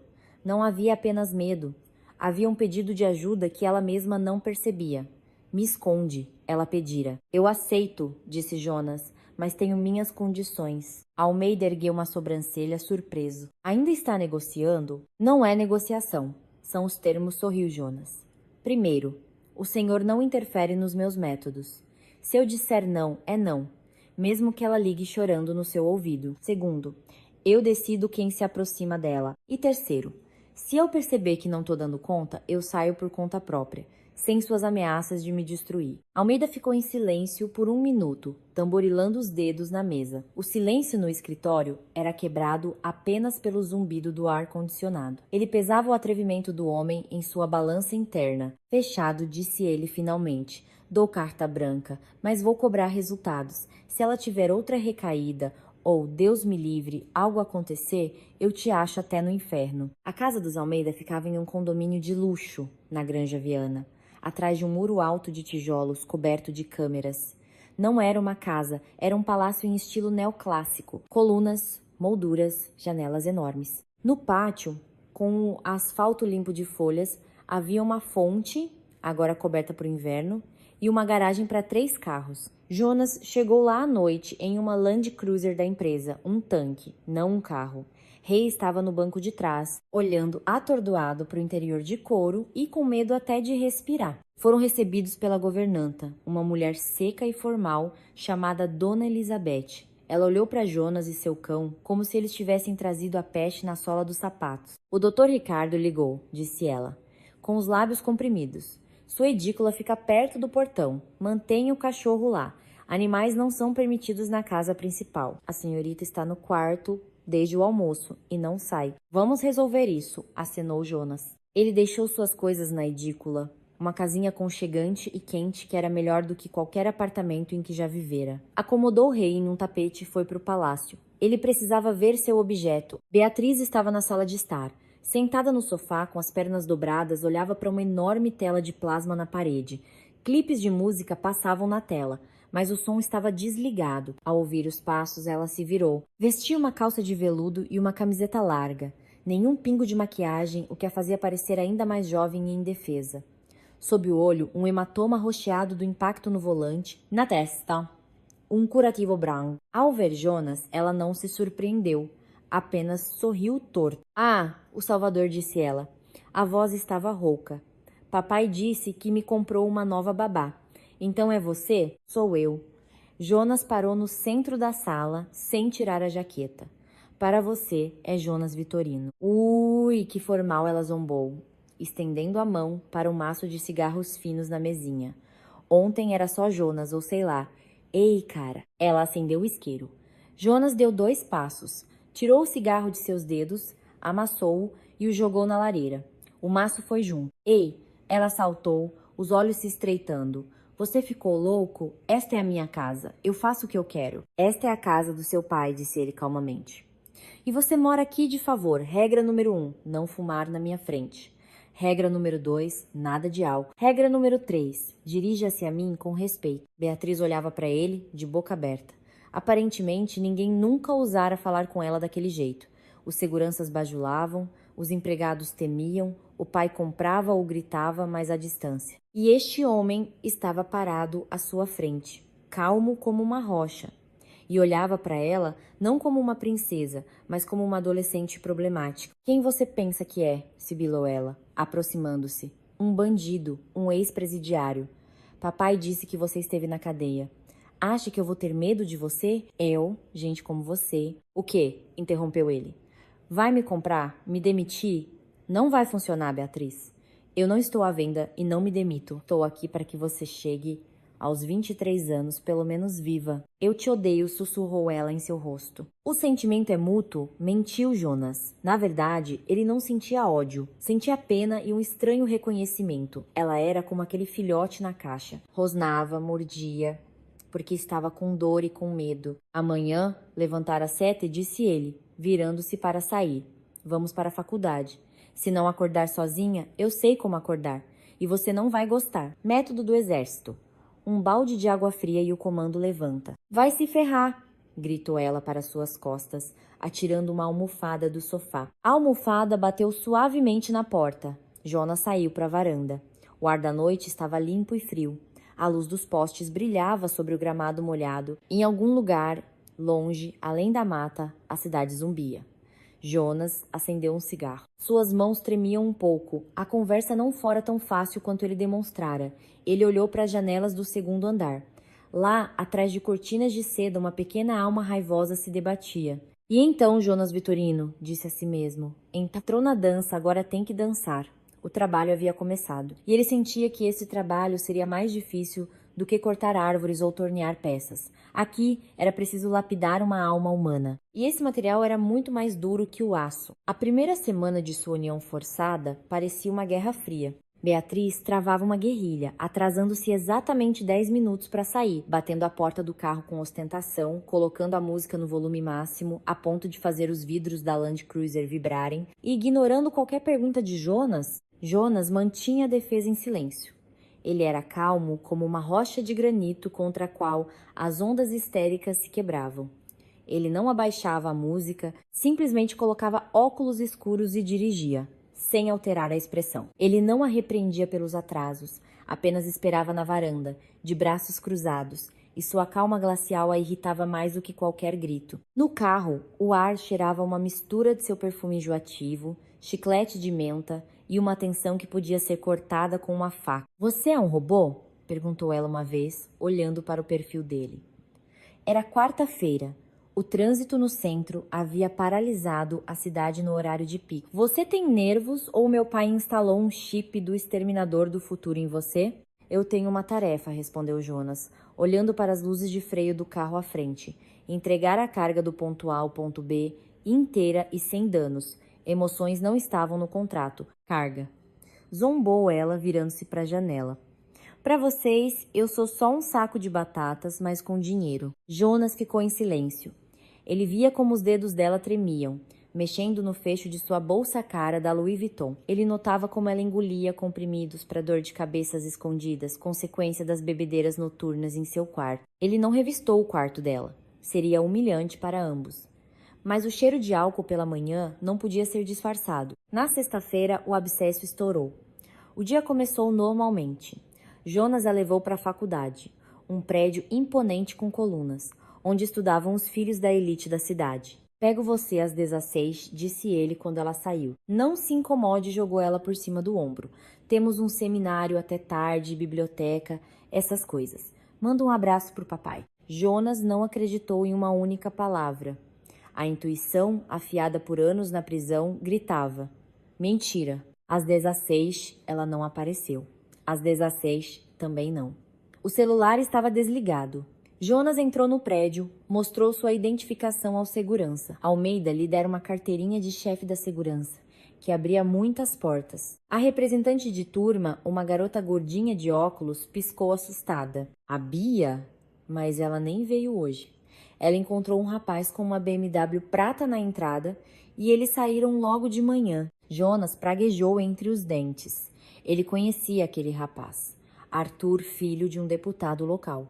A: Não havia apenas medo. Havia um pedido de ajuda que ela mesma não percebia. Me esconde, ela pedira. Eu aceito, disse Jonas, mas tenho minhas condições. Almeida ergueu uma sobrancelha, surpreso. Ainda está negociando? Não é negociação. São os termos, sorriu Jonas. Primeiro, o senhor não interfere nos meus métodos. Se eu disser não, é não, mesmo que ela ligue chorando no seu ouvido. Segundo, eu decido quem se aproxima dela. E terceiro, se eu perceber que não estou dando conta, eu saio por conta própria, sem suas ameaças de me destruir. Almeida ficou em silêncio por 1 minuto, tamborilando os dedos na mesa. O silêncio no escritório era quebrado apenas pelo zumbido do ar-condicionado. Ele pesava o atrevimento do homem em sua balança interna. Fechado, disse ele finalmente. Dou carta branca, mas vou cobrar resultados. Se ela tiver outra recaída, ou, Deus me livre, algo acontecer, eu te acho até no inferno. A casa dos Almeida ficava em um condomínio de luxo, na Granja Viana, atrás de um muro alto de tijolos coberto de câmeras. Não era uma casa, era um palácio em estilo neoclássico, colunas, molduras, janelas enormes. No pátio, com o asfalto limpo de folhas, havia uma fonte, agora coberta por inverno, e uma garagem para 3 carros. Jonas chegou lá à noite em uma Land Cruiser da empresa, um tanque, não um carro. Rei estava no banco de trás, olhando atordoado para o interior de couro e com medo até de respirar. Foram recebidos pela governanta, uma mulher seca e formal chamada Dona Elizabeth. Ela olhou para Jonas e seu cão como se eles tivessem trazido a peste na sola dos sapatos. O Dr. Ricardo ligou, disse ela, com os lábios comprimidos. Sua edícula fica perto do portão. Mantenha o cachorro lá. Animais não são permitidos na casa principal. A senhorita está no quarto desde o almoço e não sai. Vamos resolver isso, acenou Jonas. Ele deixou suas coisas na edícula, uma casinha aconchegante e quente que era melhor do que qualquer apartamento em que já vivera. Acomodou o rei em um tapete e foi para o palácio. Ele precisava ver seu objeto. Beatriz estava na sala de estar. Sentada no sofá, com as pernas dobradas, olhava para uma enorme tela de plasma na parede. Clipes de música passavam na tela, mas o som estava desligado. Ao ouvir os passos, ela se virou. Vestia uma calça de veludo e uma camiseta larga. Nenhum pingo de maquiagem, o que a fazia parecer ainda mais jovem e indefesa. Sob o olho, um hematoma roxeado do impacto no volante. Na testa, um curativo branco. Ao ver Jonas, ela não se surpreendeu. Apenas sorriu torto. Ah, o Salvador, disse ela. A voz estava rouca. Papai disse que me comprou uma nova babá. Então é você? Sou eu. Jonas parou no centro da sala, sem tirar a jaqueta. Para você, é Jonas Vitorino. Ui, que formal, ela zombou, estendendo a mão para um maço de cigarros finos na mesinha. Ontem era só Jonas, ou sei lá. Ei, cara. Ela acendeu o isqueiro. Jonas deu 2 passos. Tirou o cigarro de seus dedos, amassou-o e o jogou na lareira. O maço foi junto. Ei, ela saltou, os olhos se estreitando. Você ficou louco? Esta é a minha casa. Eu faço o que eu quero. Esta é a casa do seu pai, disse ele calmamente. E você mora aqui de favor. Regra número 1, não fumar na minha frente. Regra número 2, nada de álcool. Regra número 3, dirija-se a mim com respeito. Beatriz olhava para ele, de boca aberta. Aparentemente, ninguém nunca ousara falar com ela daquele jeito. Os seguranças bajulavam, os empregados temiam, o pai comprava ou gritava, mas à distância. E este homem estava parado à sua frente, calmo como uma rocha, e olhava para ela não como uma princesa, mas como uma adolescente problemática. Quem você pensa que é? Sibilou ela, aproximando-se. Um bandido, um ex-presidiário. Papai disse que você esteve na cadeia. Acha que eu vou ter medo de você? Eu, gente como você. O quê? Interrompeu ele. Vai me comprar? Me demitir? Não vai funcionar, Beatriz. Eu não estou à venda e não me demito. Estou aqui para que você chegue aos 23 anos, pelo menos viva. Eu te odeio, sussurrou ela em seu rosto. O sentimento é mútuo? Mentiu Jonas. Na verdade, ele não sentia ódio. Sentia pena e um estranho reconhecimento. Ela era como aquele filhote na caixa. Rosnava, mordia, porque estava com dor e com medo. Amanhã, levantar às 7, disse ele, virando-se para sair. Vamos para a faculdade. Se não acordar sozinha, eu sei como acordar. E você não vai gostar. Método do exército. Um balde de água fria e o comando levanta. Vai se ferrar, gritou ela para suas costas, atirando uma almofada do sofá. A almofada bateu suavemente na porta. Jonas saiu para a varanda. O ar da noite estava limpo e frio. A luz dos postes brilhava sobre o gramado molhado. Em algum lugar, longe, além da mata, a cidade zumbia. Jonas acendeu um cigarro. Suas mãos tremiam um pouco. A conversa não fora tão fácil quanto ele demonstrara. Ele olhou para as janelas do segundo andar. Lá, atrás de cortinas de seda, uma pequena alma raivosa se debatia. E então, Jonas Vitorino, disse a si mesmo, entrou na dança, agora tem que dançar. O trabalho havia começado. E ele sentia que esse trabalho seria mais difícil do que cortar árvores ou tornear peças. Aqui era preciso lapidar uma alma humana. E esse material era muito mais duro que o aço. A primeira semana de sua união forçada parecia uma guerra fria. Beatriz travava uma guerrilha, atrasando-se exatamente 10 minutos para sair, batendo a porta do carro com ostentação, colocando a música no volume máximo, a ponto de fazer os vidros da Land Cruiser vibrarem, e ignorando qualquer pergunta de Jonas, Jonas mantinha a defesa em silêncio. Ele era calmo como uma rocha de granito contra a qual as ondas histéricas se quebravam. Ele não abaixava a música, simplesmente colocava óculos escuros e dirigia, sem alterar a expressão. Ele não a repreendia pelos atrasos, apenas esperava na varanda, de braços cruzados, e sua calma glacial a irritava mais do que qualquer grito. No carro, o ar cheirava uma mistura de seu perfume enjoativo, chiclete de menta e uma tensão que podia ser cortada com uma faca. Você é um robô? Perguntou ela uma vez, olhando para o perfil dele. Era quarta-feira. O trânsito no centro havia paralisado a cidade no horário de pico. Você tem nervos ou meu pai instalou um chip do exterminador do futuro em você? Eu tenho uma tarefa, respondeu Jonas, olhando para as luzes de freio do carro à frente. Entregar a carga do ponto A ao ponto B inteira e sem danos. Emoções não estavam no contrato. Carga. Zombou ela, virando-se para a janela. Para vocês, eu sou só um saco de batatas, mas com dinheiro. Jonas ficou em silêncio. Ele via como os dedos dela tremiam, mexendo no fecho de sua bolsa cara da Louis Vuitton. Ele notava como ela engolia comprimidos para dor de cabeças escondidas, consequência das bebedeiras noturnas em seu quarto. Ele não revistou o quarto dela. Seria humilhante para ambos. Mas o cheiro de álcool pela manhã não podia ser disfarçado. Na sexta-feira, o abscesso estourou. O dia começou normalmente. Jonas a levou para a faculdade, um prédio imponente com colunas, onde estudavam os filhos da elite da cidade. Pego você às 16, disse ele quando ela saiu. Não se incomode, jogou ela por cima do ombro. Temos um seminário até tarde, biblioteca, essas coisas. Manda um abraço pro papai. Jonas não acreditou em uma única palavra. A intuição, afiada por anos na prisão, gritava. Mentira. Às 16, ela não apareceu. Às 16, também não. O celular estava desligado. Jonas entrou no prédio, mostrou sua identificação ao segurança. Almeida lhe dera uma carteirinha de chefe da segurança, que abria muitas portas. A representante de turma, uma garota gordinha de óculos, piscou assustada. A Bia? Mas ela nem veio hoje. Ela encontrou um rapaz com uma BMW prata na entrada e eles saíram logo de manhã. Jonas praguejou entre os dentes. Ele conhecia aquele rapaz. Arthur, filho de um deputado local.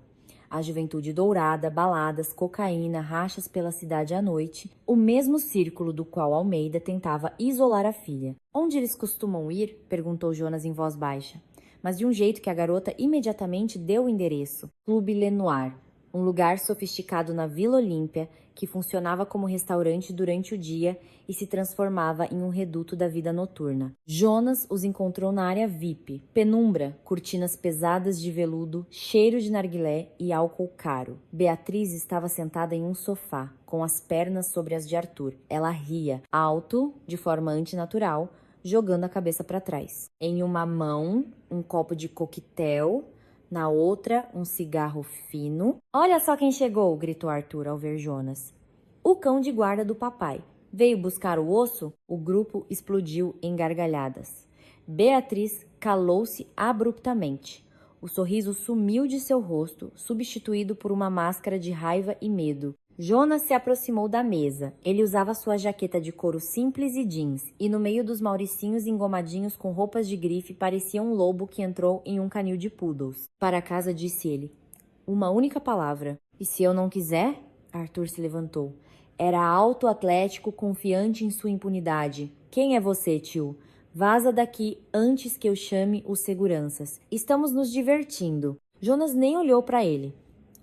A: A juventude dourada, baladas, cocaína, rachas pela cidade à noite, o mesmo círculo do qual Almeida tentava isolar a filha. Onde eles costumam ir? Perguntou Jonas em voz baixa, mas de um jeito que a garota imediatamente deu o endereço. Clube Lenoir, um lugar sofisticado na Vila Olímpia que funcionava como restaurante durante o dia e se transformava em um reduto da vida noturna. Jonas os encontrou na área VIP. Penumbra, cortinas pesadas de veludo, cheiro de narguilé e álcool caro. Beatriz estava sentada em um sofá, com as pernas sobre as de Arthur. Ela ria, alto, de forma antinatural, jogando a cabeça para trás. Em uma mão, um copo de coquetel, na outra, um cigarro fino. Olha só quem chegou, gritou Arthur ao ver Jonas. O cão de guarda do papai. Veio buscar o osso? O grupo explodiu em gargalhadas. Beatriz calou-se abruptamente. O sorriso sumiu de seu rosto, substituído por uma máscara de raiva e medo. Jonas se aproximou da mesa. Ele usava sua jaqueta de couro simples e jeans, e no meio dos mauricinhos engomadinhos com roupas de grife parecia um lobo que entrou em um canil de poodles. Para casa, disse ele. Uma única palavra. E se eu não quiser? Arthur se levantou. Era alto, atlético, confiante em sua impunidade. Quem é você, tio? Vaza daqui antes que eu chame os seguranças. Estamos nos divertindo. Jonas nem olhou para ele.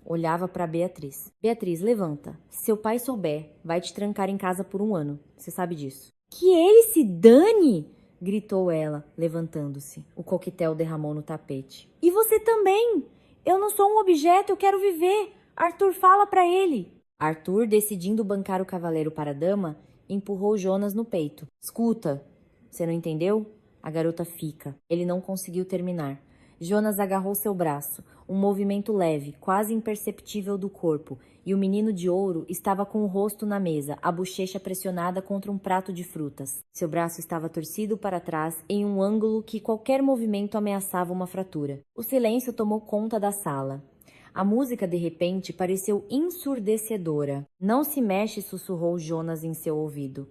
A: Olhava para Beatriz. Beatriz, levanta. Se seu pai souber, vai te trancar em casa por 1 ano. Você sabe disso. Que ele se dane! Gritou ela, levantando-se. O coquetel derramou no tapete. E você também! Eu não sou um objeto, eu quero viver! Arthur, fala para ele! Arthur, decidindo bancar o cavaleiro para a dama, empurrou Jonas no peito. Escuta, você não entendeu? A garota fica. Ele não conseguiu terminar. Jonas agarrou seu braço, um movimento leve, quase imperceptível do corpo, e o menino de ouro estava com o rosto na mesa, a bochecha pressionada contra um prato de frutas. Seu braço estava torcido para trás em um ângulo que qualquer movimento ameaçava uma fratura. O silêncio tomou conta da sala. A música, de repente, pareceu ensurdecedora. Não se mexe, sussurrou Jonas em seu ouvido.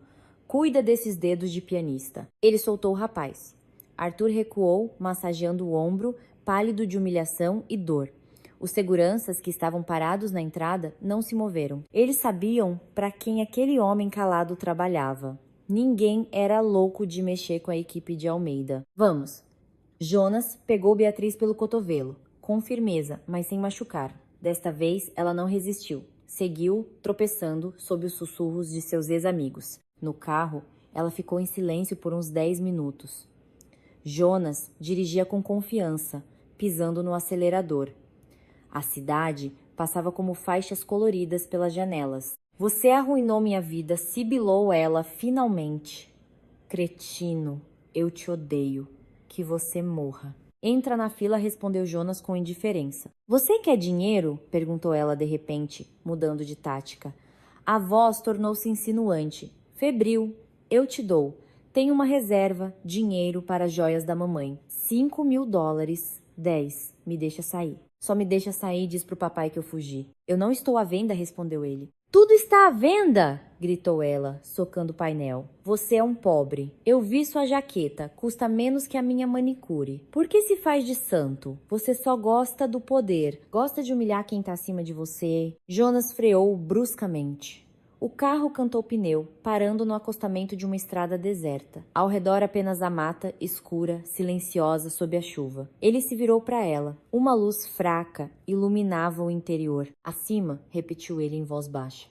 A: Cuida desses dedos de pianista. Ele soltou o rapaz. Arthur recuou, massageando o ombro, pálido de humilhação e dor. Os seguranças, que estavam parados na entrada, não se moveram. Eles sabiam para quem aquele homem calado trabalhava. Ninguém era louco de mexer com a equipe de Almeida. Vamos. Jonas pegou Beatriz pelo cotovelo, com firmeza, mas sem machucar. Desta vez, ela não resistiu. Seguiu, tropeçando, sob os sussurros de seus ex-amigos. No carro, ela ficou em silêncio por uns 10 minutos. Jonas dirigia com confiança, pisando no acelerador. A cidade passava como faixas coloridas pelas janelas. Você arruinou minha vida, sibilou ela finalmente. Cretino, eu te odeio. Que você morra. Entra na fila, respondeu Jonas com indiferença. Você quer dinheiro? Perguntou ela de repente, mudando de tática. A voz tornou-se insinuante. Febril. Eu te dou. Tenho uma reserva, dinheiro para as joias da mamãe. $5.000. 10. Me deixa sair. Só me deixa sair, diz pro papai que eu fugi. Eu não estou à venda, respondeu ele. Tudo está à venda! Gritou ela, socando o painel. Você é um pobre. Eu vi sua jaqueta. Custa menos que a minha manicure. Por que se faz de santo? Você só gosta do poder. Gosta de humilhar quem está acima de você. Jonas freou bruscamente. O carro cantou pneu, parando no acostamento de uma estrada deserta. Ao redor apenas a mata, escura, silenciosa sob a chuva. Ele se virou para ela. Uma luz fraca iluminava o interior. Acima, repetiu ele em voz baixa.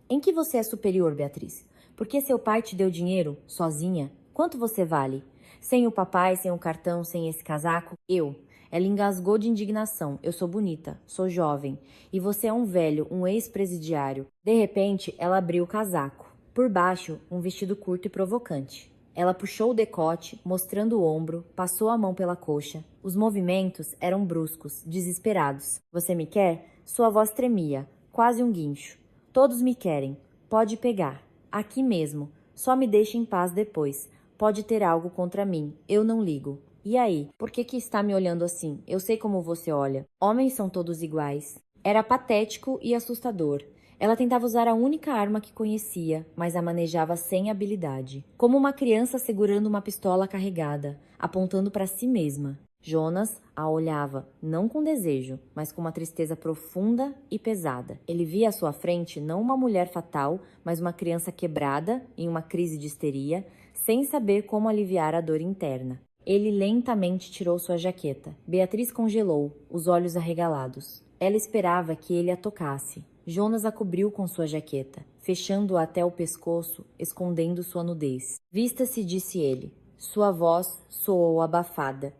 A: Em que você é superior, Beatriz? Porque seu pai te deu dinheiro, sozinha? Quanto você vale? Sem o papai, sem o cartão, sem esse casaco? Eu. Ela engasgou de indignação. Eu sou bonita, sou jovem. E você é um velho, um ex-presidiário. De repente, ela abriu o casaco. Por baixo, um vestido curto e provocante. Ela puxou o decote, mostrando o ombro, passou a mão pela coxa. Os movimentos eram bruscos, desesperados. Você me quer? Sua voz tremia, quase um guincho. Todos me querem. Pode pegar. Aqui mesmo. Só me deixe em paz depois. Pode ter algo contra mim. Eu não ligo. E aí? Por que está me olhando assim? Eu sei como você olha. Homens são todos iguais. Era patético e assustador. Ela tentava usar a única arma que conhecia, mas a manejava sem habilidade. Como uma criança segurando uma pistola carregada, apontando para si mesma. Jonas a olhava, não com desejo, mas com uma tristeza profunda e pesada. Ele via à sua frente não uma mulher fatal, mas uma criança quebrada, em uma crise de histeria, sem saber como aliviar a dor interna. Ele lentamente tirou sua jaqueta. Beatriz congelou, os olhos arregalados. Ela esperava que ele a tocasse. Jonas a cobriu com sua jaqueta, fechando-a até o pescoço, escondendo sua nudez. Vista-se, disse ele. Sua voz soou abafada.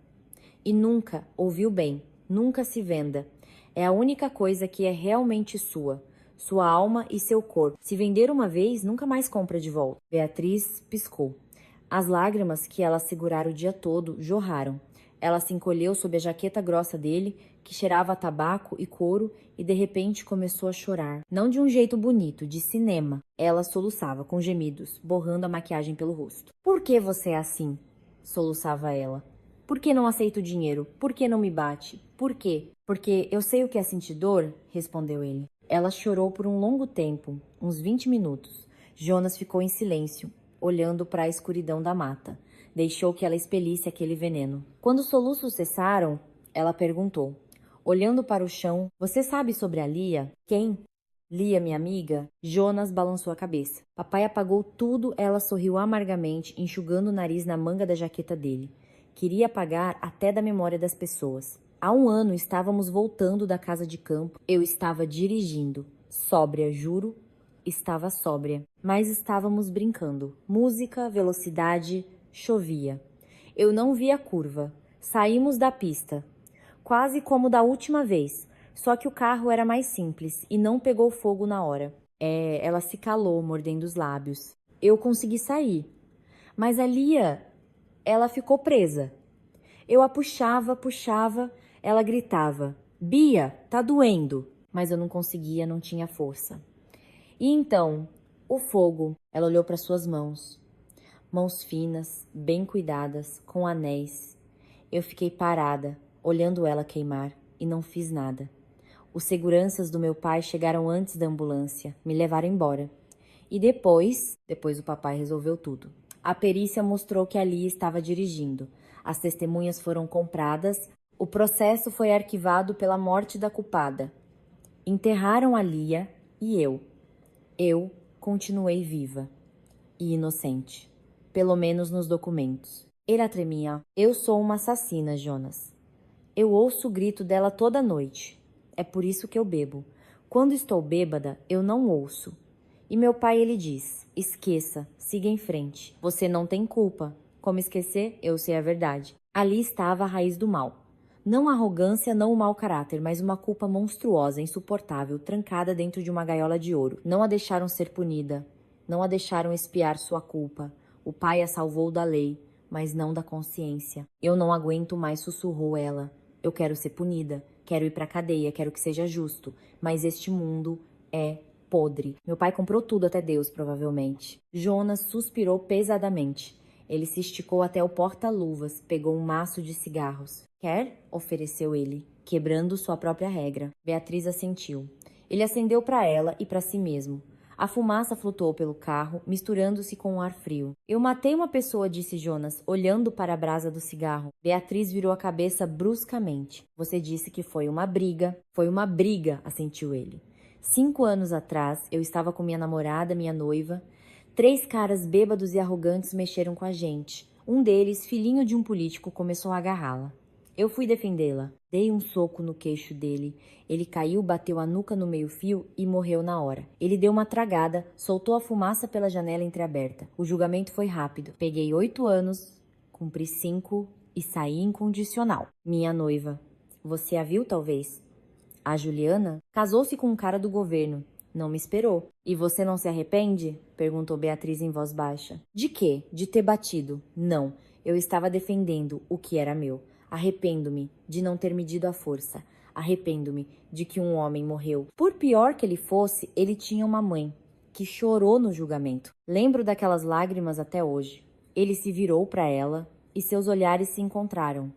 A: E nunca, ouviu bem, nunca se venda. É a única coisa que é realmente sua. Sua alma e seu corpo. Se vender uma vez, nunca mais compra de volta. Beatriz piscou. As lágrimas que ela segurara o dia todo jorraram. Ela se encolheu sob a jaqueta grossa dele, que cheirava a tabaco e couro, e de repente começou a chorar. Não de um jeito bonito, de cinema. Ela soluçava com gemidos, borrando a maquiagem pelo rosto. Por que você é assim? Soluçava ela. Por que não aceito o dinheiro? Por que não me bate? Por quê? Porque eu sei o que é sentir dor, respondeu ele. Ela chorou por um longo tempo, uns 20 minutos. Jonas ficou em silêncio, olhando para a escuridão da mata. Deixou que ela expelisse aquele veneno. Quando os soluços cessaram, ela perguntou, olhando para o chão, você sabe sobre a Lia? Quem? Lia, minha amiga? Jonas balançou a cabeça. Papai apagou tudo, ela sorriu amargamente, enxugando o nariz na manga da jaqueta dele. Queria apagar até da memória das pessoas. Há um ano estávamos voltando da casa de campo. Eu estava dirigindo. Sóbria, juro. Estava sóbria, mas estávamos brincando. Música, velocidade, chovia. Eu não vi a curva. Saímos da pista. Quase como da última vez, só que o carro era mais simples e não pegou fogo na hora. Ela se calou, mordendo os lábios. Eu consegui sair. Mas a Lia, ela ficou presa. Eu a puxava, ela gritava. Bia, tá doendo. Mas eu não conseguia, não tinha força. E então, o fogo. Ela olhou para suas mãos. Mãos finas, bem cuidadas, com anéis. Eu fiquei parada, olhando ela queimar, e não fiz nada. Os seguranças do meu pai chegaram antes da ambulância, me levaram embora. E depois o papai resolveu tudo. A perícia mostrou que a Lia estava dirigindo. As testemunhas foram compradas. O processo foi arquivado pela morte da culpada. Enterraram a Lia e eu. Eu continuei viva e inocente, pelo menos nos documentos. Ela tremia. Eu sou uma assassina, Jonas. Eu ouço o grito dela toda noite. É por isso que eu bebo. Quando estou bêbada, eu não ouço. E meu pai, ele diz, esqueça, siga em frente. Você não tem culpa. Como esquecer? Eu sei a verdade. Ali estava a raiz do mal. Não a arrogância, não o mau caráter, mas uma culpa monstruosa, insuportável, trancada dentro de uma gaiola de ouro. Não a deixaram ser punida. Não a deixaram expiar sua culpa. O pai a salvou da lei. mas não da consciência. Eu não aguento mais, sussurrou ela. Eu quero ser punida, quero ir pra cadeia, quero que seja justo, mas este mundo é podre. Meu pai comprou tudo até Deus, provavelmente. Jonas suspirou pesadamente. Ele se esticou até o porta-luvas, pegou um maço de cigarros. Quer? Ofereceu ele, quebrando sua própria regra. Beatriz assentiu. Ele acendeu para ela e para si mesmo. A fumaça flutuou pelo carro, misturando-se com o ar frio. Eu matei uma pessoa, disse Jonas, olhando para a brasa do cigarro. Beatriz virou a cabeça bruscamente. Você disse que foi uma briga. Foi uma briga, assentiu ele. 5 anos atrás, eu estava com minha namorada, minha noiva. 3 caras bêbados e arrogantes mexeram com a gente. Um deles, filhinho de um político, começou a agarrá-la. Eu fui defendê-la. Dei um soco no queixo dele. Ele caiu, bateu a nuca no meio-fio e morreu na hora. Ele deu uma tragada, soltou a fumaça pela janela entreaberta. O julgamento foi rápido. Peguei 8 anos, cumpri 5 e saí incondicional. Minha noiva. Você a viu, talvez? A Juliana casou-se com um cara do governo. Não me esperou. E você não se arrepende? Perguntou Beatriz em voz baixa. De quê? De ter batido? Não. Eu estava defendendo o que era meu. Arrependo-me de não ter medido a força. Arrependo-me de que um homem morreu. Por pior que ele fosse, ele tinha uma mãe que chorou no julgamento. Lembro daquelas lágrimas até hoje. Ele se virou para ela e seus olhares se encontraram.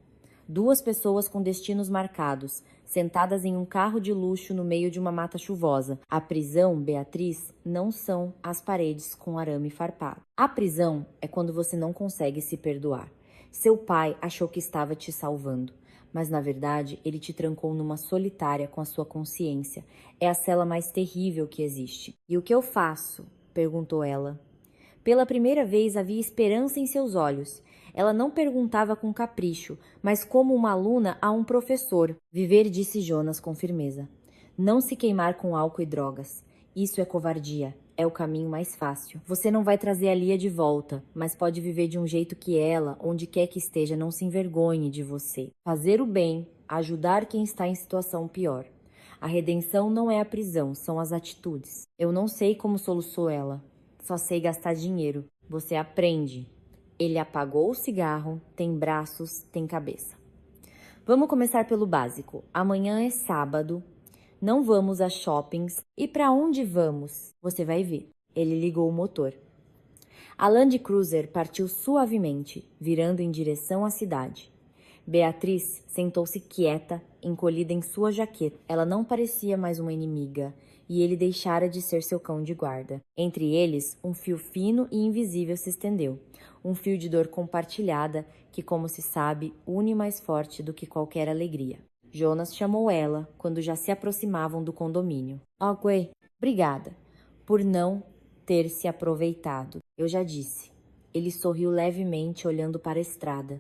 A: 2 pessoas com destinos marcados, sentadas em um carro de luxo no meio de uma mata chuvosa. A prisão, Beatriz, não são as paredes com arame farpado. A prisão é quando você não consegue se perdoar. Seu pai achou que estava te salvando, mas na verdade ele te trancou numa solitária com a sua consciência. É a cela mais terrível que existe. E o que eu faço? Perguntou ela. Pela primeira vez havia esperança em seus olhos. Ela não perguntava com capricho, mas como uma aluna a um professor. Viver, disse Jonas com firmeza. Não se queimar com álcool e drogas. Isso é covardia. É o caminho mais fácil. Você não vai trazer a Lia de volta, mas pode viver de um jeito que ela, onde quer que esteja, não se envergonhe de você. Fazer o bem, ajudar quem está em situação pior. A redenção não é a prisão, são as atitudes. Eu não sei como soluçou ela. Só sei gastar dinheiro. Você aprende. Ele apagou o cigarro, tem braços, tem cabeça. Vamos começar pelo básico. Amanhã é sábado. Não vamos a shoppings. E para onde vamos? Você vai ver. Ele ligou o motor. A Land Cruiser partiu suavemente, virando em direção à cidade. Beatriz sentou-se quieta, encolhida em sua jaqueta. Ela não parecia mais uma inimiga, e ele deixara de ser seu cão de guarda. Entre eles, um fio fino e invisível se estendeu. Um fio de dor compartilhada que, como se sabe, une mais forte do que qualquer alegria. Jonas chamou ela quando já se aproximavam do condomínio. Gwen, obrigada por não ter se aproveitado. Eu já disse. Ele sorriu levemente, olhando para a estrada.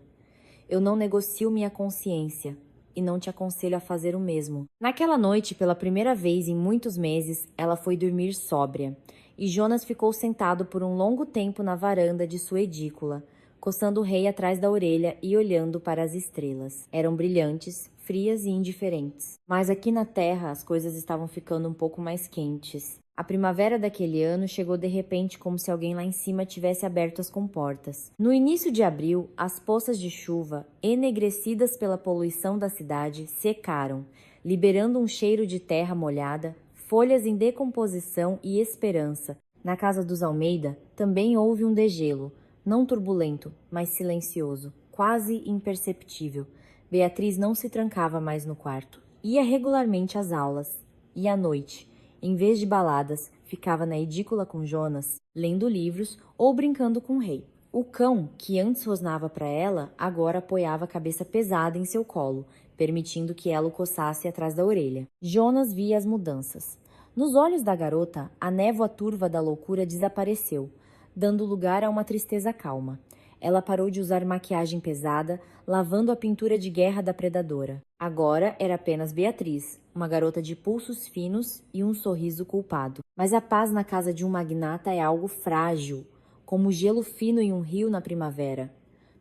A: Eu não negocio minha consciência e não te aconselho a fazer o mesmo. Naquela noite, pela primeira vez em muitos meses, ela foi dormir sóbria. E Jonas ficou sentado por um longo tempo na varanda de sua edícula, coçando o rei atrás da orelha e olhando para as estrelas. Eram brilhantes, frias e indiferentes. Mas aqui na Terra as coisas estavam ficando um pouco mais quentes. A primavera daquele ano chegou de repente como se alguém lá em cima tivesse aberto as comportas. No início de abril, as poças de chuva, enegrecidas pela poluição da cidade, secaram, liberando um cheiro de terra molhada, folhas em decomposição e esperança. Na casa dos Almeida também houve um degelo, não turbulento, mas silencioso, quase imperceptível. Beatriz não se trancava mais no quarto. Ia regularmente às aulas. E à noite, em vez de baladas, ficava na edícula com Jonas, lendo livros ou brincando com o rei. O cão, que antes rosnava para ela, agora apoiava a cabeça pesada em seu colo, permitindo que ela o coçasse atrás da orelha. Jonas via as mudanças. Nos olhos da garota, a névoa turva da loucura desapareceu, dando lugar a uma tristeza calma. Ela parou de usar maquiagem pesada, lavando a pintura de guerra da predadora. Agora era apenas Beatriz, uma garota de pulsos finos e um sorriso culpado. Mas a paz na casa de um magnata é algo frágil, como gelo fino em um rio na primavera.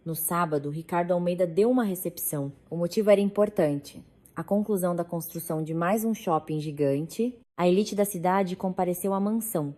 A: No sábado, Ricardo Almeida deu uma recepção. O motivo era importante. A conclusão da construção de mais um shopping gigante. A elite da cidade compareceu à mansão.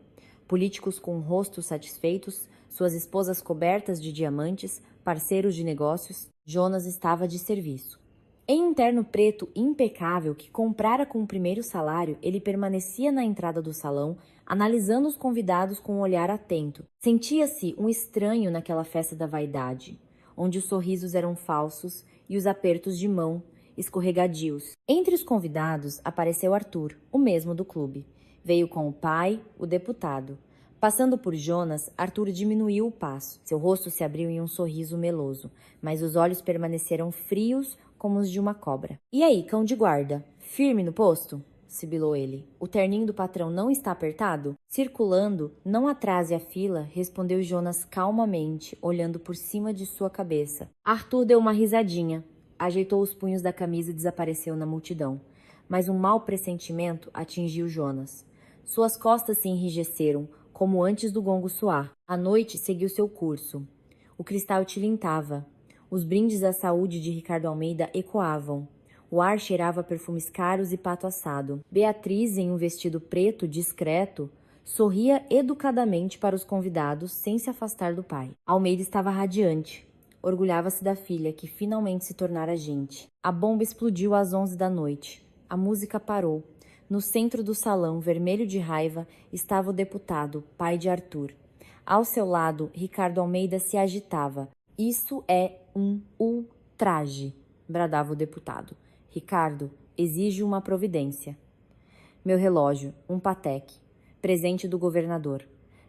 A: Políticos com rostos satisfeitos, suas esposas cobertas de diamantes, parceiros de negócios. Jonas estava de serviço. Em um terno preto impecável que comprara com o primeiro salário, ele permanecia na entrada do salão, analisando os convidados com um olhar atento. Sentia-se um estranho naquela festa da vaidade, onde os sorrisos eram falsos e os apertos de mão escorregadios. Entre os convidados apareceu Arthur, o mesmo do clube. Veio com o pai, o deputado. Passando por Jonas, Arthur diminuiu o passo. Seu rosto se abriu em um sorriso meloso, mas os olhos permaneceram frios como os de uma cobra. "E aí, cão de guarda? Firme no posto?" sibilou ele. "O terninho do patrão não está apertado?" "Circulando, não atrase a fila", respondeu Jonas calmamente, olhando por cima de sua cabeça. Arthur deu uma risadinha, ajeitou os punhos da camisa e desapareceu na multidão. Mas um mau pressentimento atingiu Jonas. Suas costas se enrijeceram, como antes do gongo soar. A noite seguiu seu curso. O cristal tilintava. Os brindes à saúde de Ricardo Almeida ecoavam. O ar cheirava a perfumes caros e pato assado. Beatriz, em um vestido preto discreto, sorria educadamente para os convidados sem se afastar do pai. Almeida estava radiante. Orgulhava-se da filha, que finalmente se tornara gente. A bomba explodiu às 11 da noite. A música parou. No centro do salão, vermelho de raiva, estava o deputado, pai de Arthur. Ao seu lado, Ricardo Almeida se agitava. "Isso é um ultraje", bradava o deputado. "Ricardo, exijo uma providência." "Meu relógio, um Patek, presente do governador.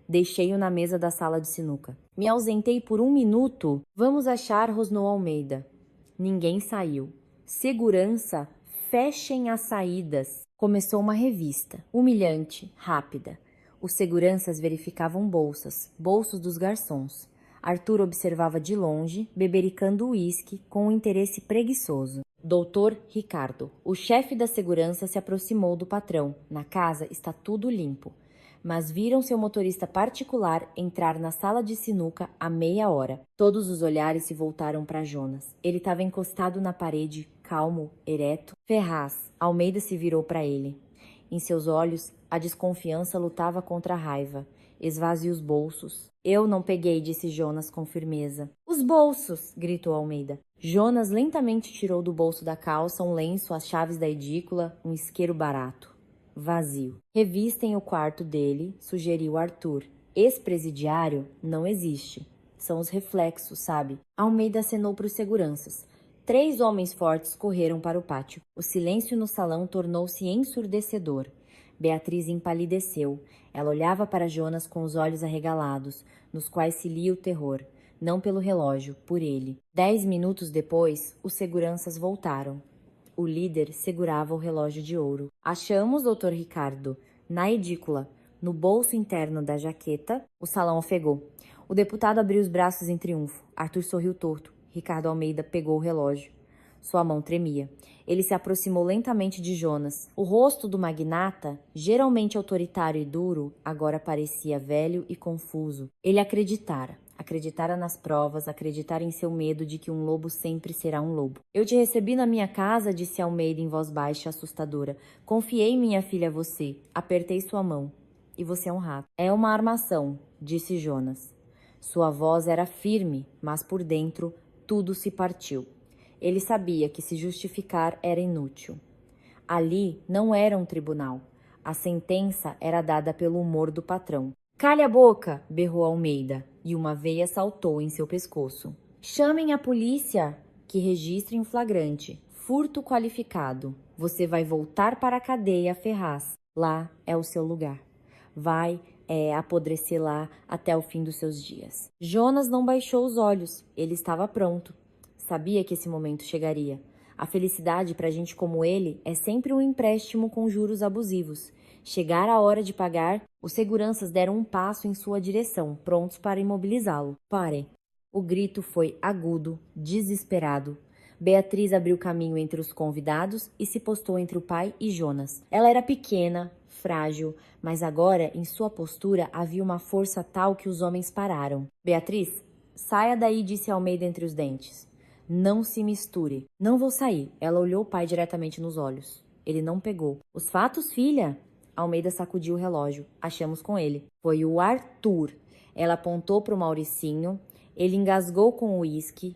A: Deixei-o na mesa da sala de sinuca. Me ausentei por 1 minuto." "Vamos achar", rosnou Almeida. Ninguém saiu. "Segurança, fechem as saídas." Começou uma revista, humilhante, rápida. Os seguranças verificavam bolsos dos garçons. Arthur observava de longe, bebericando uísque com um interesse preguiçoso. "Doutor Ricardo." O chefe da segurança se aproximou do patrão. "Na casa está tudo limpo." Mas viram seu motorista particular entrar na sala de sinuca há meia hora. Todos os olhares se voltaram para Jonas. Ele estava encostado na parede, calmo, ereto. "Ferraz." Almeida se virou para ele. Em seus olhos, a desconfiança lutava contra a raiva. "Esvazie os bolsos." "Eu não peguei", disse Jonas com firmeza. "Os bolsos!" gritou Almeida. Jonas lentamente tirou do bolso da calça um lenço, as chaves da edícula, um isqueiro barato. Vazio. "Revistem o quarto dele", sugeriu Arthur. "Ex-presidiário não existe. São os reflexos, sabe?" Almeida acenou para os seguranças. 3 homens fortes correram para o pátio. O silêncio no salão tornou-se ensurdecedor. Beatriz empalideceu. Ela olhava para Jonas com os olhos arregalados, nos quais se lia o terror. Não pelo relógio, por ele. 10 minutos depois, os seguranças voltaram. O líder segurava o relógio de ouro. "Achamos, doutor Ricardo, na edícula, no bolso interno da jaqueta." O salão ofegou. O deputado abriu os braços em triunfo. Arthur sorriu torto. Ricardo Almeida pegou o relógio. Sua mão tremia. Ele se aproximou lentamente de Jonas. O rosto do magnata, geralmente autoritário e duro, agora parecia velho e confuso. Ele acreditara. Acreditara nas provas, acreditara em seu medo de que um lobo sempre será um lobo. "Eu te recebi na minha casa", disse Almeida em voz baixa e assustadora. "Confiei minha filha a você. Apertei sua mão. E você é um rato." "É uma armação", disse Jonas. Sua voz era firme, mas por dentro tudo se partiu. Ele sabia que se justificar era inútil. Ali não era um tribunal. A sentença era dada pelo humor do patrão. "Cale a boca!" berrou Almeida, e uma veia saltou em seu pescoço. "Chamem a polícia, que registre em flagrante. Furto qualificado. Você vai voltar para a cadeia, Ferraz. Lá é o seu lugar. Vai apodrecer lá até o fim dos seus dias." Jonas não baixou os olhos. Ele estava pronto. Sabia que esse momento chegaria. A felicidade para gente como ele é sempre um empréstimo com juros abusivos. Chegar a hora de pagar, os seguranças deram um passo em sua direção, prontos para imobilizá-lo. "Pare!" O grito foi agudo, desesperado. Beatriz abriu caminho entre os convidados e se postou entre o pai e Jonas. Ela era pequena, frágil, mas agora, em sua postura, havia uma força tal que os homens pararam. "Beatriz, saia daí", disse Almeida entre os dentes. "Não se misture." "Não vou sair." Ela olhou o pai diretamente nos olhos. Ele não pegou. "Os fatos, filha?" Almeida sacudiu o relógio. Achamos com ele. Foi o Arthur. Ela apontou para o Mauricinho. Ele engasgou com o uísque.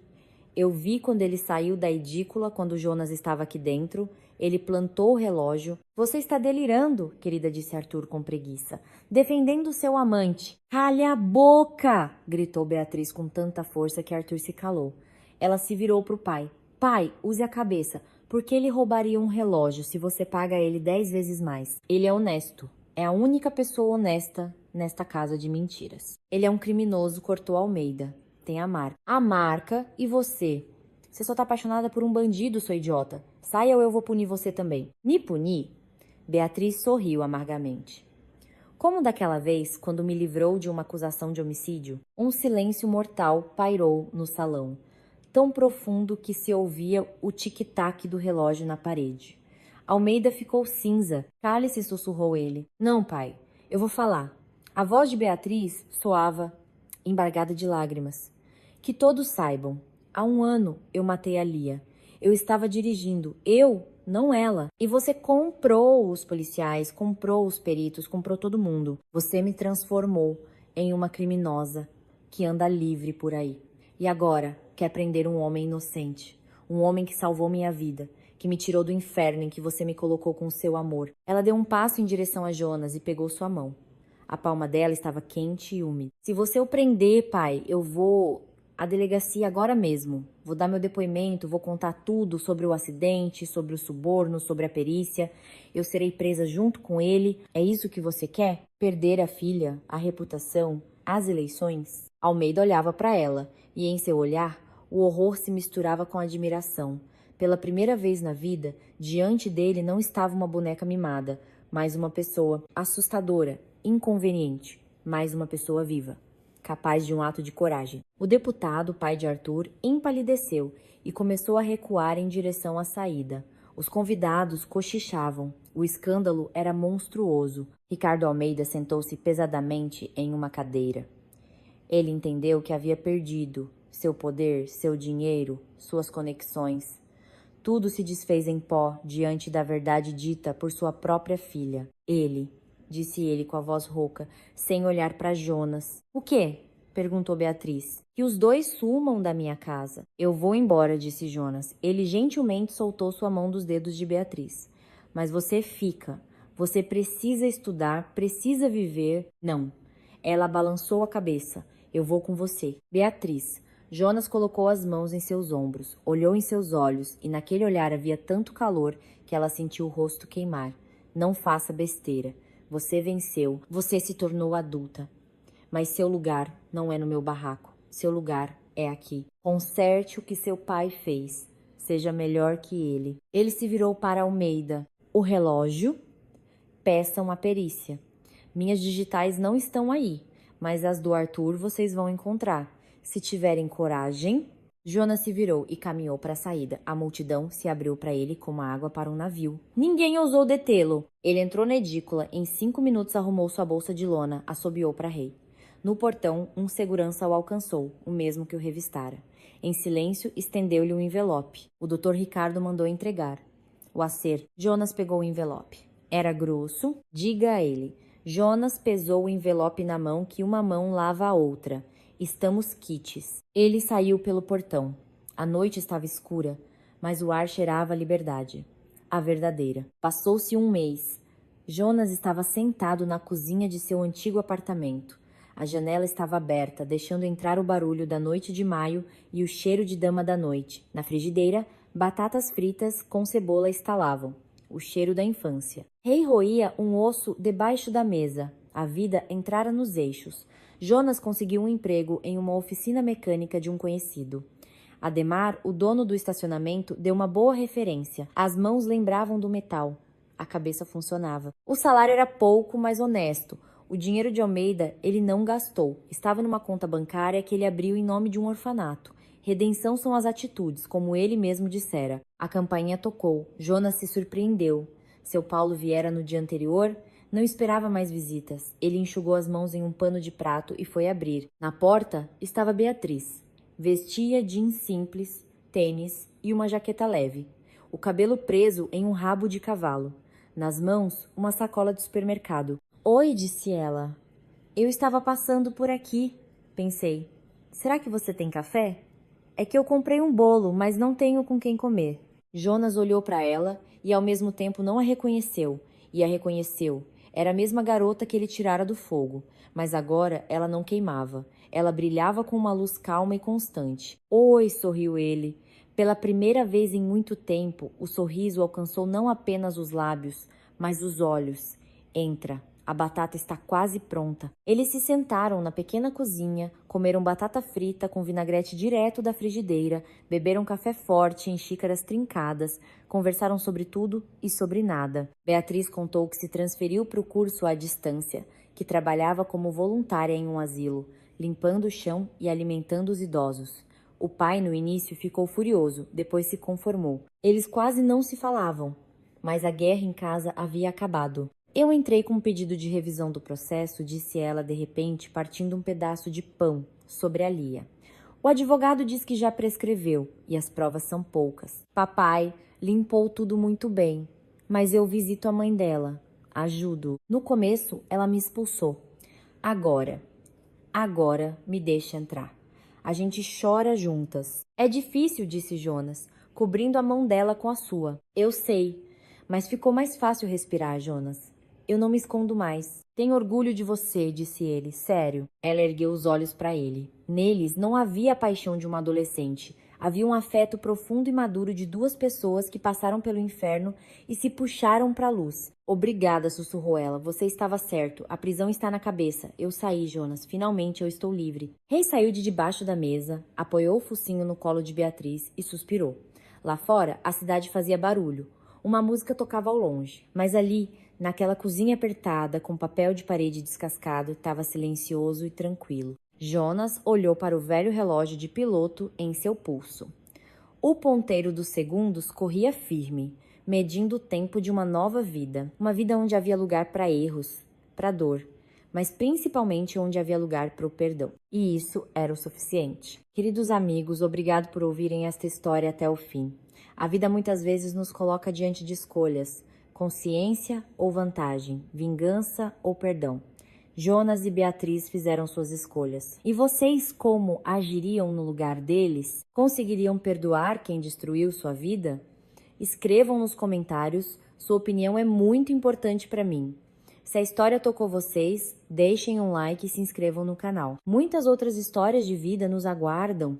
A: Eu vi quando ele saiu da edícula, quando Jonas estava aqui dentro. Ele plantou o relógio. Você está delirando, querida, disse Arthur com preguiça. Defendendo seu amante. Cale a boca! Gritou Beatriz com tanta força que Arthur se calou. Ela se virou para o pai. Pai, use a cabeça. Por que ele roubaria um relógio se você paga ele 10 vezes mais? Ele é honesto. É a única pessoa honesta nesta casa de mentiras. Ele é um criminoso, cortou Almeida. Tem a marca. A marca e você? Você só tá apaixonada por um bandido, sua idiota. Saia ou eu vou punir você também. Me punir? Beatriz sorriu amargamente. Como daquela vez, quando me livrou de uma acusação de homicídio, um silêncio mortal pairou no salão, tão profundo que se ouvia o tic-tac do relógio na parede. Almeida ficou cinza. Cale-se, sussurrou ele. Não, pai, eu vou falar. A voz de Beatriz soava embargada de lágrimas. Que todos saibam, há 1 ano eu matei a Lia. Eu estava dirigindo, eu, não ela. E você comprou os policiais, comprou os peritos, comprou todo mundo. Você me transformou em uma criminosa que anda livre por aí. E agora quer prender um homem inocente, um homem que salvou minha vida, que me tirou do inferno em que você me colocou com o seu amor. Ela deu um passo em direção a Jonas e pegou sua mão. A palma dela estava quente e úmida. Se você o prender, pai, eu vou à delegacia agora mesmo. Vou dar meu depoimento, vou contar tudo sobre o acidente, sobre o suborno, sobre a perícia. Eu serei presa junto com ele. É isso que você quer? Perder a filha, a reputação, as eleições? Almeida olhava para ela e em seu olhar o horror se misturava com a admiração. Pela primeira vez na vida, diante dele não estava uma boneca mimada, mas uma pessoa assustadora, inconveniente, mas uma pessoa viva, capaz de um ato de coragem. O deputado, pai de Arthur, empalideceu e começou a recuar em direção à saída. Os convidados cochichavam. O escândalo era monstruoso. Ricardo Almeida sentou-se pesadamente em uma cadeira. Ele entendeu que havia perdido seu poder, seu dinheiro, suas conexões. Tudo se desfez em pó diante da verdade dita por sua própria filha. Ele, disse ele com a voz rouca, sem olhar para Jonas. O quê? Perguntou Beatriz. Que os dois sumam da minha casa. Eu vou embora, disse Jonas. Ele gentilmente soltou sua mão dos dedos de Beatriz. Mas você fica. Você precisa estudar, precisa viver. Não. Ela balançou a cabeça. Eu vou com você. Beatriz. Jonas colocou as mãos em seus ombros, olhou em seus olhos e naquele olhar havia tanto calor que ela sentiu o rosto queimar. Não faça besteira. Você venceu. Você se tornou adulta. Mas seu lugar não é no meu barraco. Seu lugar é aqui. Conserte o que seu pai fez. Seja melhor que ele. Ele se virou para Almeida. O relógio? Peçam a perícia. Minhas digitais não estão aí, mas as do Arthur vocês vão encontrar. Se tiverem coragem... Jonas se virou e caminhou para a saída. A multidão se abriu para ele como a água para um navio. Ninguém ousou detê-lo. Ele entrou na edícula. Em 5 minutos arrumou sua bolsa de lona. Assobiou para Rei. No portão, um segurança o alcançou, o mesmo que o revistara. Em silêncio, estendeu-lhe um envelope. O Dr. Ricardo mandou entregar. O acer. Jonas pegou o envelope. Era grosso. Diga a ele. Jonas pesou o envelope na mão que uma mão lava a outra. Estamos quites. Ele saiu pelo portão. A noite estava escura, mas o ar cheirava a liberdade. A verdadeira. Passou-se 1 mês. Jonas estava sentado na cozinha de seu antigo apartamento. A janela estava aberta, deixando entrar o barulho da noite de maio e o cheiro de dama da noite. Na frigideira, batatas fritas com cebola estalavam. O cheiro da infância. Rei roía um osso debaixo da mesa. A vida entrara nos eixos. Jonas conseguiu um emprego em uma oficina mecânica de um conhecido. Ademar, o dono do estacionamento, deu uma boa referência. As mãos lembravam do metal. A cabeça funcionava. O salário era pouco, mas honesto. O dinheiro de Almeida ele não gastou. Estava numa conta bancária que ele abriu em nome de um orfanato. Redenção são as atitudes, como ele mesmo dissera. A campainha tocou. Jonas se surpreendeu. Seu Paulo viera no dia anterior. Não esperava mais visitas. Ele enxugou as mãos em um pano de prato e foi abrir. Na porta estava Beatriz. Vestia jeans simples, tênis e uma jaqueta leve. O cabelo preso em um rabo de cavalo. Nas mãos, uma sacola de supermercado. Oi, disse ela. Eu estava passando por aqui, pensei. Será que você tem café? É que eu comprei um bolo, mas não tenho com quem comer. Jonas olhou para ela e ao mesmo tempo não a reconheceu. E a reconheceu. Era a mesma garota que ele tirara do fogo, mas agora ela não queimava. Ela brilhava com uma luz calma e constante. Oi, sorriu ele. Pela primeira vez em muito tempo, o sorriso alcançou não apenas os lábios, mas os olhos. Entra. A batata está quase pronta. Eles se sentaram na pequena cozinha, comeram batata frita com vinagrete direto da frigideira, beberam café forte em xícaras trincadas, conversaram sobre tudo e sobre nada. Beatriz contou que se transferiu para o curso à distância, que trabalhava como voluntária em um asilo, limpando o chão e alimentando os idosos. O pai, no início, ficou furioso, depois se conformou. Eles quase não se falavam, mas a guerra em casa havia acabado. Eu entrei com um pedido de revisão do processo, disse ela de repente, partindo um pedaço de pão sobre a Lia. O advogado diz que já prescreveu e as provas são poucas. Papai limpou tudo muito bem, mas eu visito a mãe dela, ajudo. No começo, ela me expulsou. Agora me deixa entrar. A gente chora juntas. É difícil, disse Jonas, cobrindo a mão dela com a sua. Eu sei, mas ficou mais fácil respirar, Jonas. Eu não me escondo mais. Tenho orgulho de você, disse ele, sério. Ela ergueu os olhos para ele. Neles não havia a paixão de uma adolescente. Havia um afeto profundo e maduro de duas pessoas que passaram pelo inferno e se puxaram para a luz. Obrigada, sussurrou ela. Você estava certo. A prisão está na cabeça. Eu saí, Jonas. Finalmente eu estou livre. Rei saiu de debaixo da mesa, apoiou o focinho no colo de Beatriz e suspirou. Lá fora, a cidade fazia barulho. Uma música tocava ao longe, mas ali, naquela cozinha apertada, com papel de parede descascado, estava silencioso e tranquilo. Jonas olhou para o velho relógio de piloto em seu pulso. O ponteiro dos segundos corria firme, medindo o tempo de uma nova vida. Uma vida onde havia lugar para erros, para dor, mas principalmente onde havia lugar para o perdão. E isso era o suficiente. Queridos amigos, obrigado por ouvirem esta história até o fim. A vida muitas vezes nos coloca diante de escolhas, consciência ou vantagem, vingança ou perdão. Jonas e Beatriz fizeram suas escolhas. E vocês, como agiriam no lugar deles? Conseguiriam perdoar quem destruiu sua vida? Escrevam nos comentários, sua opinião é muito importante para mim. Se a história tocou vocês, deixem um like e se inscrevam no canal. Muitas outras histórias de vida nos aguardam.